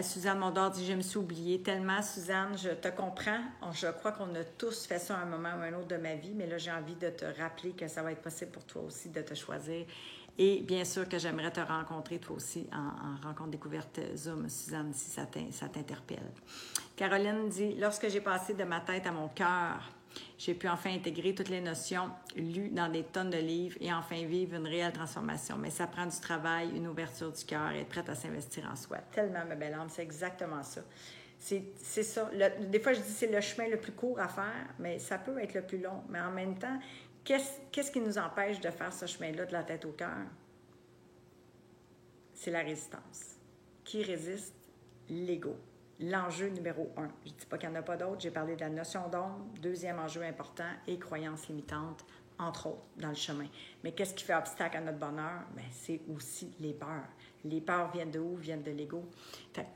S1: Suzanne Mondor dit « Je me suis oubliée tellement, Suzanne, je te comprends. Je crois qu'on a tous fait ça à un moment ou à un autre de ma vie, mais là, j'ai envie de te rappeler que ça va être possible pour toi aussi de te choisir. Et bien sûr que j'aimerais te rencontrer toi aussi en rencontre découverte Zoom, Suzanne, si ça t'interpelle. Caroline dit « Lorsque j'ai passé de ma tête à mon cœur, j'ai pu enfin intégrer toutes les notions lues dans des tonnes de livres et enfin vivre une réelle transformation. Mais ça prend du travail, une ouverture du cœur et être prête à s'investir en soi. » Tellement, ma belle âme, c'est exactement ça. C'est ça. Des fois, je dis que c'est le chemin le plus court à faire, mais ça peut être le plus long. Mais en même temps, qu'est-ce qui nous empêche de faire ce chemin-là de la tête au cœur? C'est la résistance. Qui résiste? L'ego. L'enjeu numéro 1. Je ne dis pas qu'il n'y en a pas d'autres. J'ai parlé de la notion d'ombre, deuxième enjeu important, et croyances limitantes, entre autres, dans le chemin. Mais qu'est-ce qui fait obstacle à notre bonheur? Bien, c'est aussi les peurs. Les peurs viennent de où? Viennent de l'ego.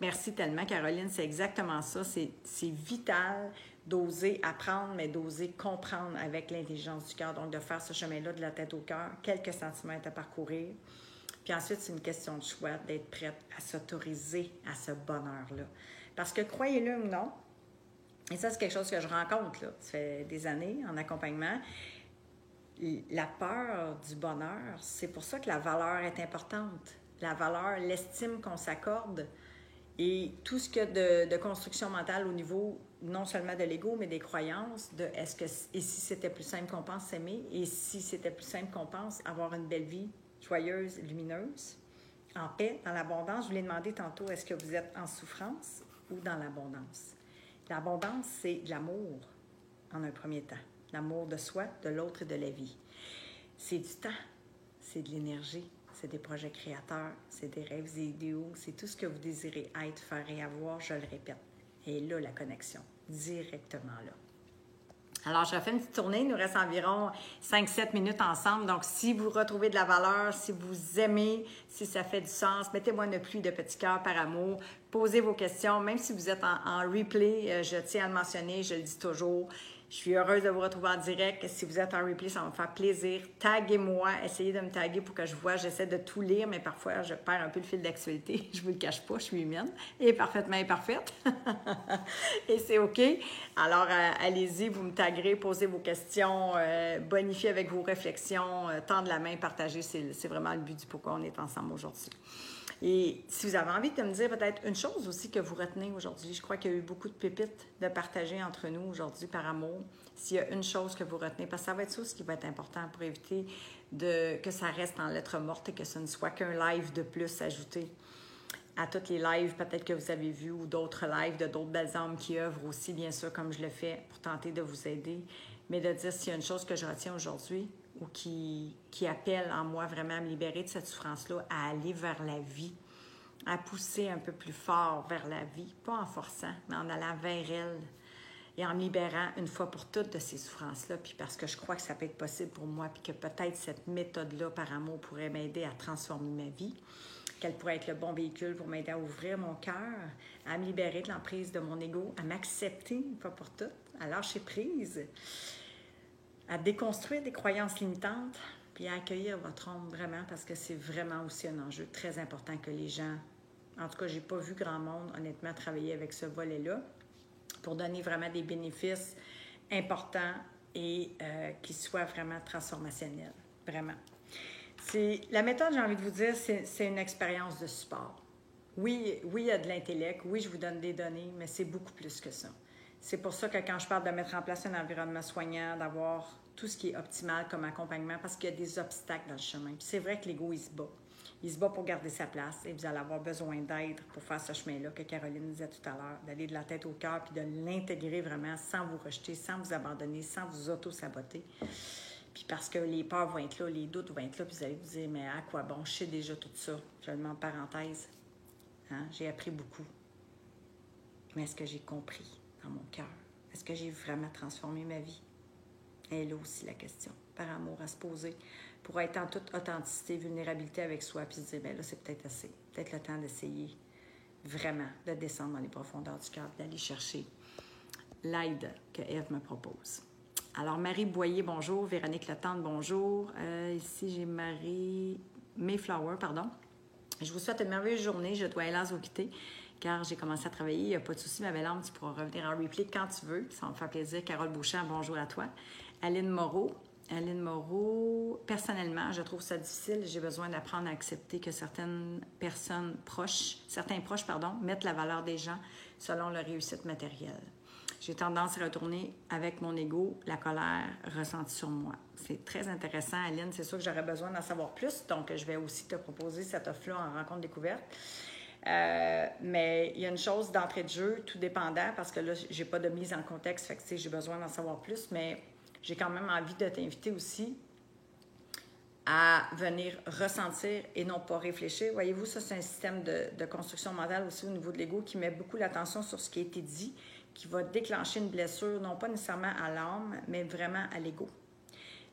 S1: Merci tellement, Caroline. C'est exactement ça. C'est vital d'oser apprendre, mais d'oser comprendre avec l'intelligence du cœur. Donc, de faire ce chemin-là de la tête au cœur, quelques centimètres à parcourir. Puis ensuite, c'est une question de choix, d'être prête à s'autoriser à ce bonheur-là. Parce que, croyez-le ou non, et ça, c'est quelque chose que je rencontre, là, ça fait des années en accompagnement, la peur du bonheur, c'est pour ça que la valeur est importante. La valeur, l'estime qu'on s'accorde et tout ce qu'il y a de construction mentale au niveau non seulement de l'ego, mais des croyances, de et si c'était plus simple qu'on pense s'aimer, et si c'était plus simple qu'on pense avoir une belle vie joyeuse, lumineuse, en paix, dans l'abondance. Je vous l'ai demandé tantôt, est-ce que vous êtes en souffrance ou dans l'abondance? L'abondance, c'est de l'amour en un premier temps. L'amour de soi, de l'autre et de la vie. C'est du temps, c'est de l'énergie, c'est des projets créateurs, c'est des rêves et idéaux, c'est tout ce que vous désirez être, faire et avoir, je le répète. Et là, la connexion, directement là. Alors, je refais une petite tournée. Il nous reste environ 5-7 minutes ensemble. Donc, si vous retrouvez de la valeur, si vous aimez, si ça fait du sens, mettez-moi une pluie de petits cœurs par amour. Posez vos questions. Même si vous êtes en replay, je tiens à le mentionner, je le dis toujours. Je suis heureuse de vous retrouver en direct. Si vous êtes en replay, ça va me faire plaisir. Taguez-moi, essayez de me taguer pour que je vois. J'essaie de tout lire, mais parfois, je perds un peu le fil d'actualité. Je ne vous le cache pas, je suis humaine et parfaitement imparfaite. Et c'est OK. Alors, allez-y, vous me taguerez, posez vos questions, bonifiez avec vos réflexions, tendre la main, partagez. C'est vraiment le but du pourquoi on est ensemble aujourd'hui. Et si vous avez envie de me dire peut-être une chose aussi que vous retenez aujourd'hui, je crois qu'il y a eu beaucoup de pépites de partager entre nous aujourd'hui par amour. S'il y a une chose que vous retenez, parce que ça va être ça ce qui va être important pour éviter que ça reste en lettres mortes et que ce ne soit qu'un live de plus ajouté à tous les lives peut-être que vous avez vus ou d'autres lives de d'autres belles âmes qui œuvrent aussi, bien sûr, comme je le fais pour tenter de vous aider. Mais de dire s'il y a une chose que je retiens aujourd'hui, ou qui appelle en moi vraiment à me libérer de cette souffrance-là, à aller vers la vie, à pousser un peu plus fort vers la vie, pas en forçant, mais en allant vers elle et en me libérant une fois pour toutes de ces souffrances-là, puis parce que je crois que ça peut être possible pour moi, puis que peut-être cette méthode-là par amour pourrait m'aider à transformer ma vie, qu'elle pourrait être le bon véhicule pour m'aider à ouvrir mon cœur, à me libérer de l'emprise de mon ego, à m'accepter une fois pour toutes, à lâcher prise, à déconstruire des croyances limitantes, puis à accueillir votre ombre vraiment, parce que c'est vraiment aussi un enjeu très important que les gens, en tout cas, j'ai pas vu grand monde, honnêtement, travailler avec ce volet-là, pour donner vraiment des bénéfices importants et qui soient vraiment transformationnels, vraiment. La méthode, j'ai envie de vous dire, c'est une expérience de support. Oui, il y a de l'intellect, oui, je vous donne des données, mais c'est beaucoup plus que ça. C'est pour ça que quand je parle de mettre en place un environnement soignant, d'avoir tout ce qui est optimal comme accompagnement, parce qu'il y a des obstacles dans le chemin. Puis c'est vrai que l'ego, il se bat. Il se bat pour garder sa place et vous allez avoir besoin d'aide pour faire ce chemin-là que Caroline disait tout à l'heure, d'aller de la tête au cœur puis de l'intégrer vraiment sans vous rejeter, sans vous abandonner, sans vous auto-saboter. Puis parce que les peurs vont être là, les doutes vont être là, puis vous allez vous dire, mais à quoi bon, je sais déjà tout ça. Je le mets en parenthèse. Hein? J'ai appris beaucoup. Mais est-ce que j'ai compris dans mon cœur? Est-ce que j'ai vraiment transformé ma vie? Et là aussi la question, par amour, à se poser, pour être en toute authenticité, vulnérabilité avec soi, puis se dire, bien là, c'est peut-être assez. Peut-être le temps d'essayer vraiment de descendre dans les profondeurs du cœur, d'aller chercher l'aide que Ève me propose. Alors, Marie Boyer, bonjour. Véronique Letendre, bonjour. Ici, j'ai Marie Mayflower, pardon. Je vous souhaite une merveilleuse journée. Je dois hélas vous quitter car j'ai commencé à travailler. Il n'y a pas de souci, ma belle âme, tu pourras revenir en replay quand tu veux. Ça va me faire plaisir. Carole Beauchamp, bonjour à toi. Aline Moreau, personnellement, je trouve ça difficile. J'ai besoin d'apprendre à accepter que certains proches, mettent la valeur des gens selon leur réussite matérielle. J'ai tendance à retourner avec mon ego la colère ressentie sur moi. C'est très intéressant, Aline. C'est sûr que j'aurais besoin d'en savoir plus. Donc, je vais aussi te proposer cette offre-là en rencontre découverte. Mais il y a une chose d'entrée de jeu, tout dépendant, parce que là, je n'ai pas de mise en contexte. Fait que, j'ai besoin d'en savoir plus. Mais j'ai quand même envie de t'inviter aussi à venir ressentir et non pas réfléchir. Voyez-vous, ça, c'est un système de construction mentale aussi au niveau de l'ego qui met beaucoup l'attention sur ce qui a été dit, qui va déclencher une blessure, non pas nécessairement à l'âme, mais vraiment à l'ego,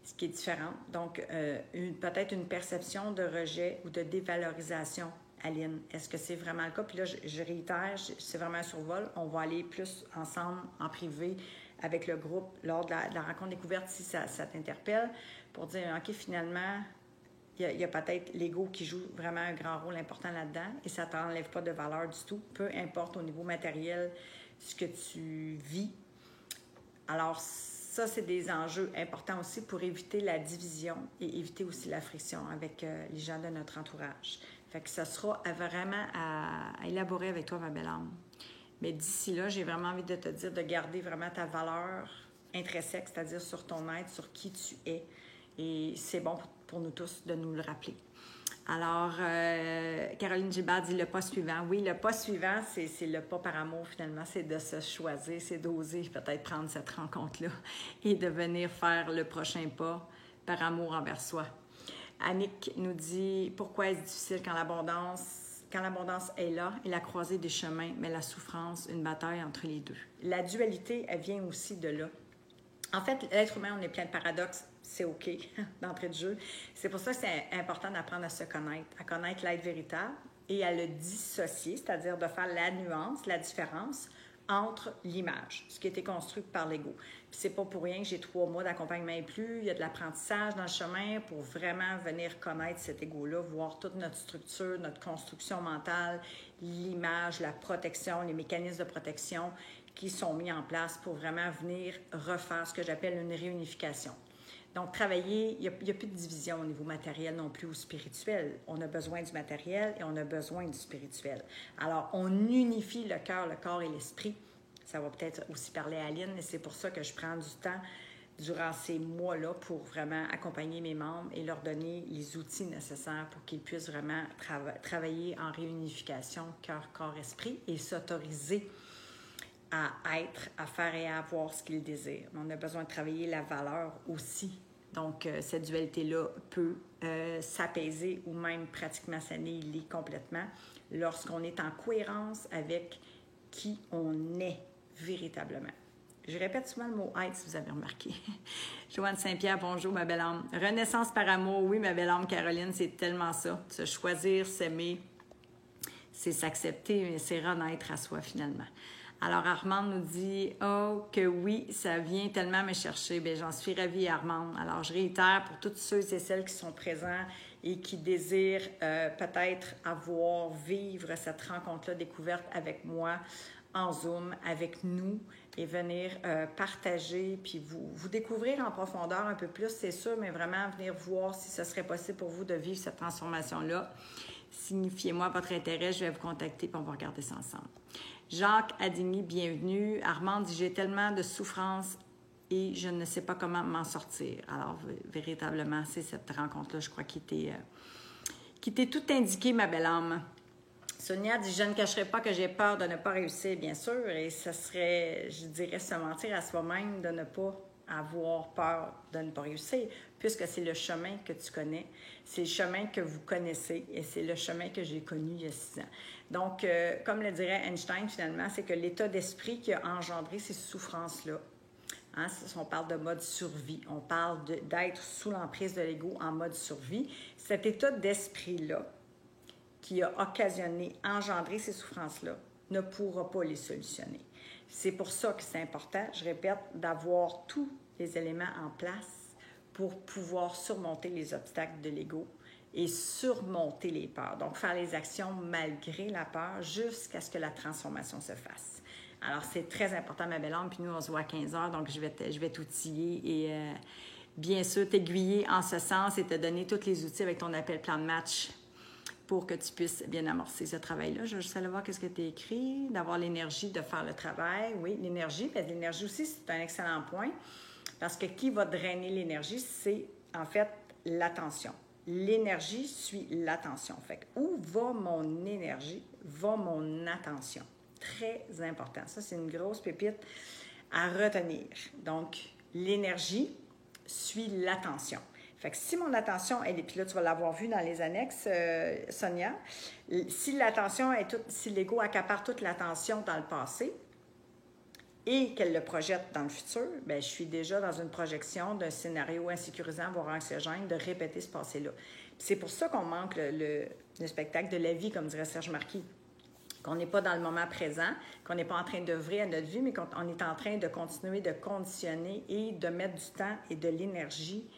S1: ce qui est différent. Donc, peut-être une perception de rejet ou de dévalorisation, Aline. Est-ce que c'est vraiment le cas? Puis là, je réitère, c'est vraiment un survol. On va aller plus ensemble, en privé, avec le groupe, lors de la rencontre découverte, si ça t'interpelle, pour dire, OK, finalement, il y a peut-être l'ego qui joue vraiment un grand rôle important là-dedans et ça ne t'enlève pas de valeur du tout, peu importe au niveau matériel ce que tu vis. Alors, ça, c'est des enjeux importants aussi pour éviter la division et éviter aussi la friction avec les gens de notre entourage. Fait que ça sera vraiment à élaborer avec toi, ma belle âme. Mais d'ici là, j'ai vraiment envie de te dire de garder vraiment ta valeur intrinsèque, c'est-à-dire sur ton être, sur qui tu es. Et c'est bon pour nous tous de nous le rappeler. Alors, Caroline Gilbert dit le pas suivant. Oui, le pas suivant, c'est le pas par amour finalement. C'est de se choisir, c'est d'oser peut-être prendre cette rencontre-là et de venir faire le prochain pas par amour envers soi. Annick nous dit pourquoi est-ce difficile quand l'abondance est là et la croisée des chemins, mais la souffrance, une bataille entre les deux. La dualité, elle vient aussi de là. En fait, l'être humain, on est plein de paradoxes. C'est OK d'entrée de jeu. C'est pour ça que c'est important d'apprendre à se connaître, à connaître l'être véritable et à le dissocier, c'est-à-dire de faire la nuance, la différence entre l'image, ce qui a été construit par l'ego. Puis c'est pas pour rien que j'ai 3 mois d'accompagnement et plus. Il y a de l'apprentissage dans le chemin pour vraiment venir connaître cet ego-là, voir toute notre structure, notre construction mentale, l'image, la protection, les mécanismes de protection qui sont mis en place pour vraiment venir refaire ce que j'appelle une réunification. Donc, travailler, il n'y a plus de division au niveau matériel non plus ou spirituel. On a besoin du matériel et on a besoin du spirituel. Alors, on unifie le cœur, le corps et l'esprit. Ça va peut-être aussi parler à Aline, et c'est pour ça que je prends du temps durant ces mois-là pour vraiment accompagner mes membres et leur donner les outils nécessaires pour qu'ils puissent vraiment travailler en réunification cœur, corps, esprit et s'autoriser à être, à faire et à avoir ce qu'ils désirent. On a besoin de travailler la valeur aussi. Donc, cette dualité-là peut s'apaiser ou même pratiquement s'annihiler complètement lorsqu'on est en cohérence avec qui on est véritablement. Je répète souvent le mot « être » si vous avez remarqué. Joanne Saint-Pierre, bonjour ma belle âme. Renaissance par amour, oui ma belle âme Caroline, c'est tellement ça. Se choisir, s'aimer, c'est s'accepter, mais c'est renaître à soi finalement. Alors, Armande nous dit « Oh, que oui, ça vient tellement me chercher. » Bien, j'en suis ravie, Armande. Alors, je réitère pour tous ceux et celles qui sont présents et qui désirent peut-être vivre cette rencontre-là découverte avec moi en Zoom, avec nous, et venir partager, puis vous découvrir en profondeur un peu plus, c'est sûr, mais vraiment venir voir si ce serait possible pour vous de vivre cette transformation-là. Signifiez-moi votre intérêt, je vais vous contacter, puis on va regarder ça ensemble. Jacques Adigny, bienvenue. Armand dit « J'ai tellement de souffrance et je ne sais pas comment m'en sortir. » Alors, véritablement, c'est cette rencontre-là, je crois, qui qui t'est tout indiqué, ma belle âme. Sonia dit, je ne cacherai pas que j'ai peur de ne pas réussir, bien sûr, et ça serait, je dirais, se mentir à soi-même de ne pas avoir peur de ne pas réussir, puisque c'est le chemin que tu connais, c'est le chemin que vous connaissez, et c'est le chemin que j'ai connu il y a 6 ans. Donc, comme le dirait Einstein, finalement, c'est que l'état d'esprit qui a engendré ces souffrances-là, hein, on parle de mode survie, on parle d'être sous l'emprise de l'ego en mode survie, cet état d'esprit-là, qui a occasionné, engendré ces souffrances-là, ne pourra pas les solutionner. C'est pour ça que c'est important, je répète, d'avoir tous les éléments en place pour pouvoir surmonter les obstacles de l'ego et surmonter les peurs. Donc, faire les actions malgré la peur jusqu'à ce que la transformation se fasse. Alors, c'est très important, ma belle âme, puis nous, on se voit à 15 heures, donc je vais t'outiller et bien sûr t'aiguiller en ce sens et te donner tous les outils avec ton appel plan de match pour que tu puisses bien amorcer ce travail-là. Je veux juste aller voir qu'est-ce que tu as écrit, d'avoir l'énergie de faire le travail. Oui, l'énergie. Bien, l'énergie aussi, c'est un excellent point parce que qui va drainer l'énergie, c'est en fait l'attention. L'énergie suit l'attention. Fait que où va mon énergie, va mon attention. Très important. Ça, c'est une grosse pépite à retenir. Donc, l'énergie suit l'attention. Fait que si mon attention, et puis là, tu vas l'avoir vu dans les annexes, Sonia, si l'attention est toute, si l'ego accapare toute l'attention dans le passé et qu'elle le projette dans le futur, bien, je suis déjà dans une projection d'un scénario insécurisant, voire anxiogène, de répéter ce passé-là. C'est pour ça qu'on manque le spectacle de la vie, comme dirait Serge Marquis. Qu'on n'est pas dans le moment présent, qu'on n'est pas en train d'œuvrer à notre vie, mais qu'on est en train de continuer de conditionner et de mettre du temps et de l'énergie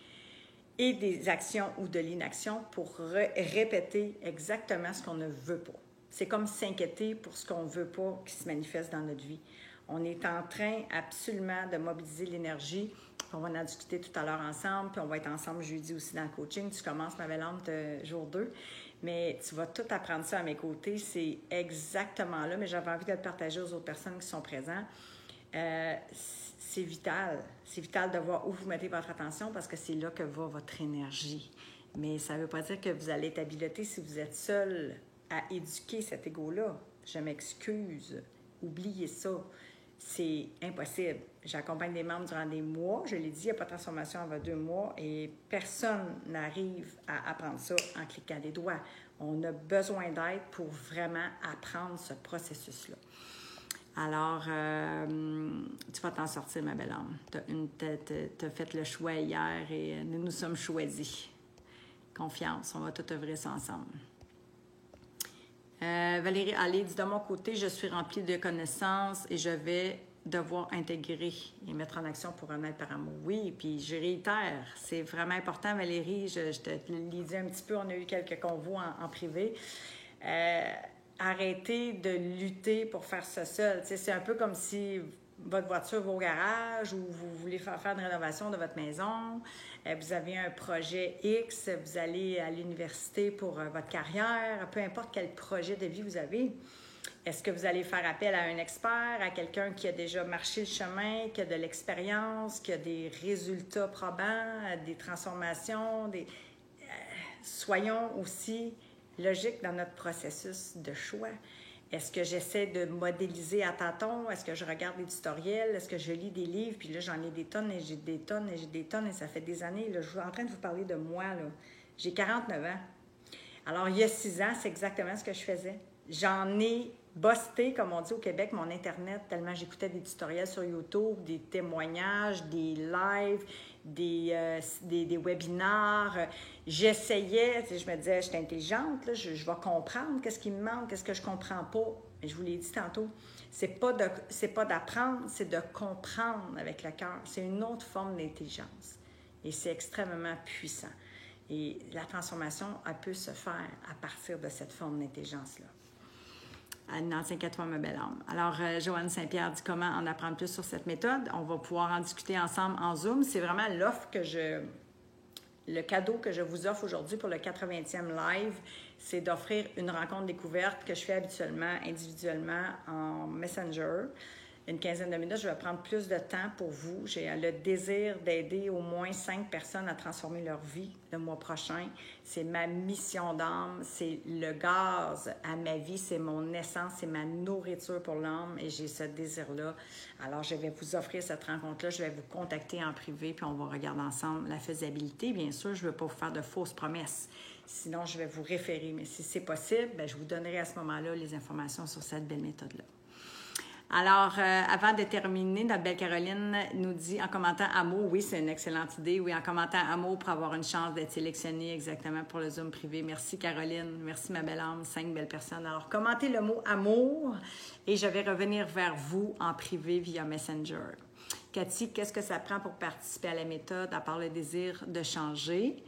S1: et des actions ou de l'inaction pour répéter exactement ce qu'on ne veut pas. C'est comme s'inquiéter pour ce qu'on ne veut pas qui se manifeste dans notre vie. On est en train absolument de mobiliser l'énergie. On va en discuter tout à l'heure ensemble, puis on va être ensemble jeudi aussi dans le coaching. Tu commences, ma belle âme, jour 2. Mais tu vas tout apprendre ça à mes côtés. C'est exactement là, mais j'avais envie de le partager aux autres personnes qui sont présentes. C'est vital. C'est vital de voir où vous mettez votre attention parce que c'est là que va votre énergie. Mais ça ne veut pas dire que vous allez être habilité si vous êtes seul à éduquer cet ego-là. Je m'excuse. Oubliez ça. C'est impossible. J'accompagne des membres durant des mois. Je l'ai dit, il n'y a pas de transformation avant 2 mois et personne n'arrive à apprendre ça en cliquant des doigts. On a besoin d'aide pour vraiment apprendre ce processus-là. Alors, tu vas t'en sortir, ma belle âme. Tu as fait le choix hier et nous nous sommes choisis. Confiance, on va tout œuvrer ça ensemble. Valérie Allé dit, de mon côté, je suis remplie de connaissances et je vais devoir intégrer et mettre en action pour un être par amour. Oui, puis je réitère, c'est vraiment important, Valérie, je te l'ai dit un petit peu, on a eu quelques convos en privé. Arrêtez de lutter pour faire ça seul. T'sais, c'est un peu comme si votre voiture va au garage ou vous voulez faire une rénovation de votre maison, vous avez un projet X, vous allez à l'université pour votre carrière, peu importe quel projet de vie vous avez. Est-ce que vous allez faire appel à un expert, à quelqu'un qui a déjà marché le chemin, qui a de l'expérience, qui a des résultats probants, des transformations, soyons aussi logiques dans notre processus de choix. Est-ce que j'essaie de modéliser à tâtons? Est-ce que je regarde des tutoriels? Est-ce que je lis des livres? Puis là, j'en ai des tonnes et j'ai des tonnes et j'ai des tonnes et ça fait des années. Là, je suis en train de vous parler de moi. Là. J'ai 49 ans. Alors, il y a 6 ans, c'est exactement ce que je faisais. J'en ai busté, comme on dit au Québec, mon Internet, tellement j'écoutais des tutoriels sur YouTube, des témoignages, des lives, des webinaires. J'essayais, je me disais, je suis intelligente, là, je vais comprendre qu'est-ce qui me manque, qu'est-ce que je comprends pas. Mais je vous l'ai dit tantôt, c'est pas d'apprendre, c'est de comprendre avec le cœur. C'est une autre forme d'intelligence. Et c'est extrêmement puissant. Et la transformation, elle peut se faire à partir de cette forme d'intelligence-là. Non, t'inquiète-toi, ma belle âme. Alors, Joanne Saint-Pierre dit comment en apprendre plus sur cette méthode. On va pouvoir en discuter ensemble en Zoom. C'est vraiment le cadeau que je vous offre aujourd'hui pour le 80e live, c'est d'offrir une rencontre découverte que je fais habituellement, individuellement, en Messenger. une quinzaine de minutes, je vais prendre plus de temps pour vous. J'ai le désir d'aider au moins 5 personnes à transformer leur vie le mois prochain. C'est ma mission d'âme, c'est le gaz à ma vie, c'est mon essence, c'est ma nourriture pour l'âme et j'ai ce désir-là. Alors, je vais vous offrir cette rencontre-là, je vais vous contacter en privé puis on va regarder ensemble la faisabilité. Bien sûr, je ne veux pas vous faire de fausses promesses. Sinon, je vais vous référer. Mais si c'est possible, bien, je vous donnerai à ce moment-là les informations sur cette belle méthode-là. Alors, avant de terminer, notre belle Caroline nous dit en commentant amour, oui, c'est une excellente idée, oui, en commentant amour pour avoir une chance d'être sélectionnée exactement pour le Zoom privé. Merci Caroline, merci ma belle âme, 5 belles personnes. Alors, commentez le mot amour et je vais revenir vers vous en privé via Messenger. Cathy, qu'est-ce que ça prend pour participer à la méthode à part le désir de changer?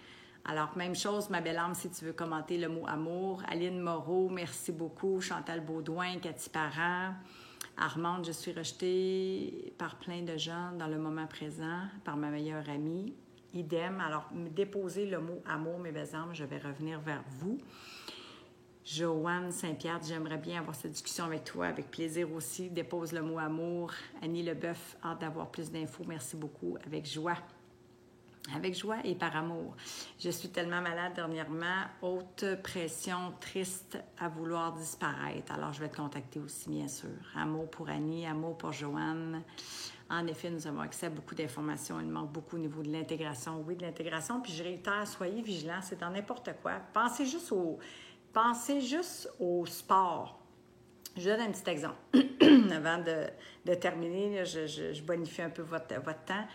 S1: Alors, même chose, ma belle âme, si tu veux commenter le mot amour. Aline Moreau, merci beaucoup. Chantal Baudouin, Cathy Parent. Armande, je suis rejetée par plein de gens dans le moment présent, par ma meilleure amie. Idem. Alors, déposez le mot amour, mes belles âmes, je vais revenir vers vous. Joanne Saint-Pierre, j'aimerais bien avoir cette discussion avec toi, avec plaisir aussi. Dépose le mot amour. Annie Leboeuf, hâte d'avoir plus d'infos. Merci beaucoup. Avec joie. Avec joie et par amour. Je suis tellement malade dernièrement, haute pression, triste à vouloir disparaître. Alors, je vais te contacter aussi, bien sûr. Amour pour Annie, amour pour Joanne. En effet, nous avons accès à beaucoup d'informations. Il manque beaucoup au niveau de l'intégration. Oui, de l'intégration. Puis je réitère, soyez vigilants, c'est dans n'importe quoi. Pensez juste au sport. Je donne un petit exemple. Avant de terminer, je bonifie un peu votre temps.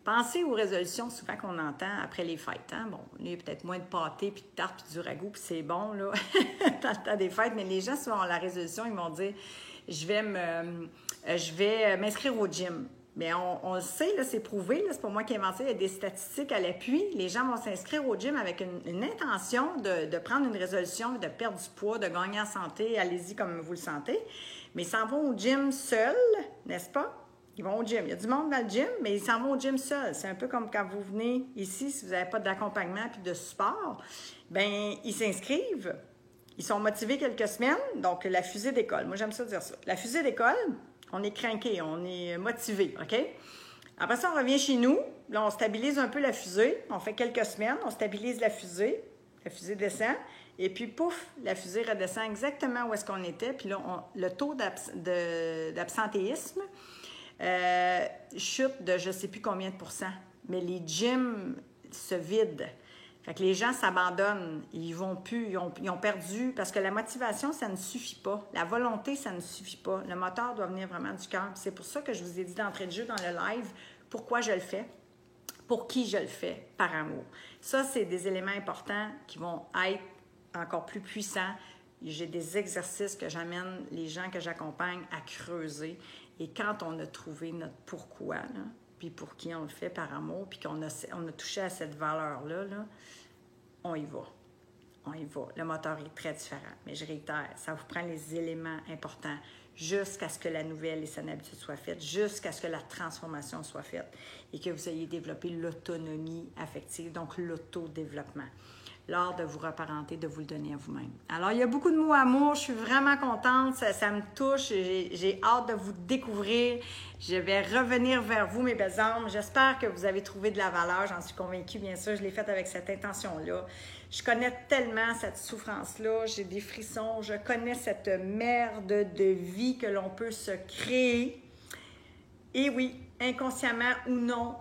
S1: Pensez aux résolutions souvent qu'on entend après les fêtes. Hein? Bon, il y a peut-être moins de pâté, puis de tarte, puis du ragoût, puis c'est bon, là, dans le temps des fêtes. Mais les gens, souvent, ont la résolution, ils vont dire « je vais m'inscrire au gym ». Mais on le sait, là, c'est prouvé, là, c'est pas moi qui ai inventé, il y a des statistiques à l'appui. Les gens vont s'inscrire au gym avec une intention de prendre une résolution, de perdre du poids, de gagner en santé, allez-y comme vous le sentez. Mais ils s'en vont au gym seuls, n'est-ce pas? Ils vont au gym. Il y a du monde dans le gym, mais ils s'en vont au gym seuls. C'est un peu comme quand vous venez ici, si vous n'avez pas d'accompagnement puis de support, bien, ils s'inscrivent. Ils sont motivés quelques semaines, donc la fusée décolle. Moi, j'aime ça dire ça. La fusée décolle, on est craqué, on est motivé, OK? Après ça, on revient chez nous. Là, on stabilise un peu la fusée. On fait quelques semaines, on stabilise la fusée. La fusée descend. Et puis, pouf, la fusée redescend exactement où est-ce qu'on était. Puis là, le taux d'absentéisme chute de je ne sais plus combien de pourcents. Mais les gyms se vident. Fait que les gens s'abandonnent. Ils vont plus, ils ont perdu. Parce que la motivation, ça ne suffit pas. La volonté, ça ne suffit pas. Le moteur doit venir vraiment du cœur. C'est pour ça que je vous ai dit d'entrée de jeu dans le live pourquoi je le fais. Pour qui je le fais, par amour. Ça, c'est des éléments importants qui vont être encore plus puissants. J'ai des exercices que j'amène les gens que j'accompagne à creuser. Et quand on a trouvé notre pourquoi, là, puis pour qui on le fait par amour, puis qu'on a touché à cette valeur-là, là, on y va. On y va. Le moteur est très différent. Mais je réitère, ça vous prend les éléments importants jusqu'à ce que la nouvelle et son habitude soient faites, jusqu'à ce que la transformation soit faite et que vous ayez développé l'autonomie affective, donc l'autodéveloppement. L'art de vous reparenter, de vous le donner à vous-même. Alors, il y a beaucoup de mots amour. Je suis vraiment contente. Ça me touche. J'ai hâte de vous découvrir. Je vais revenir vers vous, mes belles âmes. J'espère que vous avez trouvé de la valeur. J'en suis convaincue, bien sûr. Je l'ai faite avec cette intention-là. Je connais tellement cette souffrance-là. J'ai des frissons. Je connais cette merde de vie que l'on peut se créer. Et oui, inconsciemment ou non,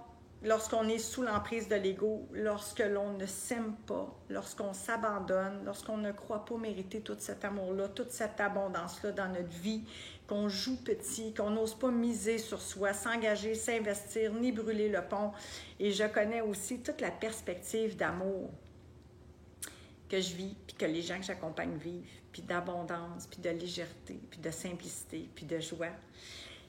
S1: lorsqu'on est sous l'emprise de l'ego, lorsque l'on ne s'aime pas, lorsqu'on s'abandonne, lorsqu'on ne croit pas mériter tout cet amour-là, toute cette abondance-là dans notre vie, qu'on joue petit, qu'on n'ose pas miser sur soi, s'engager, s'investir, ni brûler le pont. Et je connais aussi toute la perspective d'amour que je vis, puis que les gens que j'accompagne vivent, puis d'abondance, puis de légèreté, puis de simplicité, puis de joie,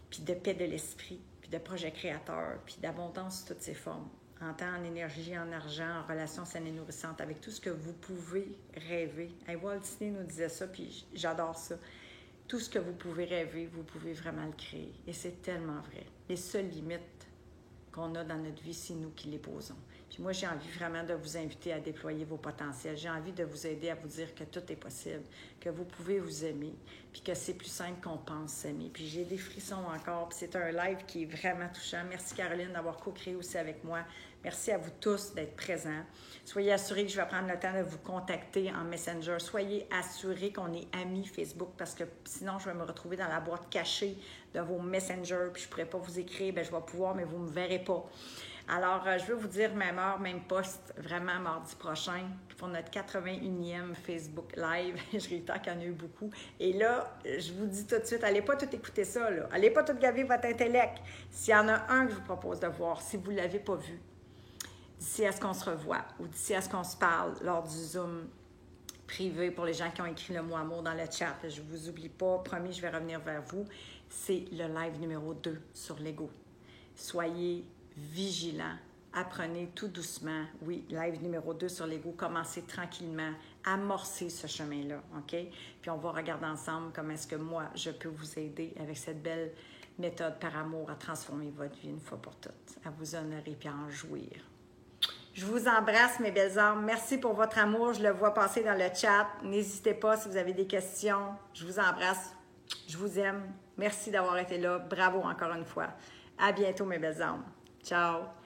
S1: puis de paix de l'esprit, de projet créateur, puis d'abondance sous toutes ses formes, en temps, en énergie, en argent, en relations saines et nourrissantes, avec tout ce que vous pouvez rêver. Hey, Walt Disney nous disait ça, puis j'adore ça. Tout ce que vous pouvez rêver, vous pouvez vraiment le créer. Et c'est tellement vrai. Les seules limites qu'on a dans notre vie, c'est nous qui les posons. Puis moi, j'ai envie vraiment de vous inviter à déployer vos potentiels. J'ai envie de vous aider à vous dire que tout est possible, que vous pouvez vous aimer, puis que c'est plus simple qu'on pense s'aimer. Puis j'ai des frissons encore, puis c'est un live qui est vraiment touchant. Merci Caroline d'avoir co-créé aussi avec moi. Merci à vous tous d'être présents. Soyez assurés que je vais prendre le temps de vous contacter en Messenger. Soyez assurés qu'on est amis Facebook parce que sinon, je vais me retrouver dans la boîte cachée de vos Messenger puis je ne pourrai pas vous écrire. Bien, je vais pouvoir, mais vous ne me verrez pas. Alors, je veux vous dire même heure, même poste, vraiment mardi prochain pour notre 81e Facebook Live. Je réitère qu'il y en a eu beaucoup. Et là, je vous dis tout de suite, allez pas tout écouter ça, là. Allez pas tout gaver votre intellect. S'il y en a un que je vous propose de voir, si vous ne l'avez pas vu, d'ici à ce qu'on se revoie ou d'ici à ce qu'on se parle lors du Zoom privé pour les gens qui ont écrit le mot amour dans le chat. Je ne vous oublie pas, promis, je vais revenir vers vous. C'est le live numéro 2 sur l'ego. Soyez vigilants, apprenez tout doucement. Oui, live numéro 2 sur l'ego, commencez tranquillement, amorcez ce chemin-là, OK? Puis on va regarder ensemble comment est-ce que moi, je peux vous aider avec cette belle méthode par amour à transformer votre vie une fois pour toutes, à vous honorer puis à en jouir. Je vous embrasse, mes belles âmes. Merci pour votre amour. Je le vois passer dans le chat. N'hésitez pas si vous avez des questions. Je vous embrasse. Je vous aime. Merci d'avoir été là. Bravo encore une fois. À bientôt, mes belles âmes. Ciao.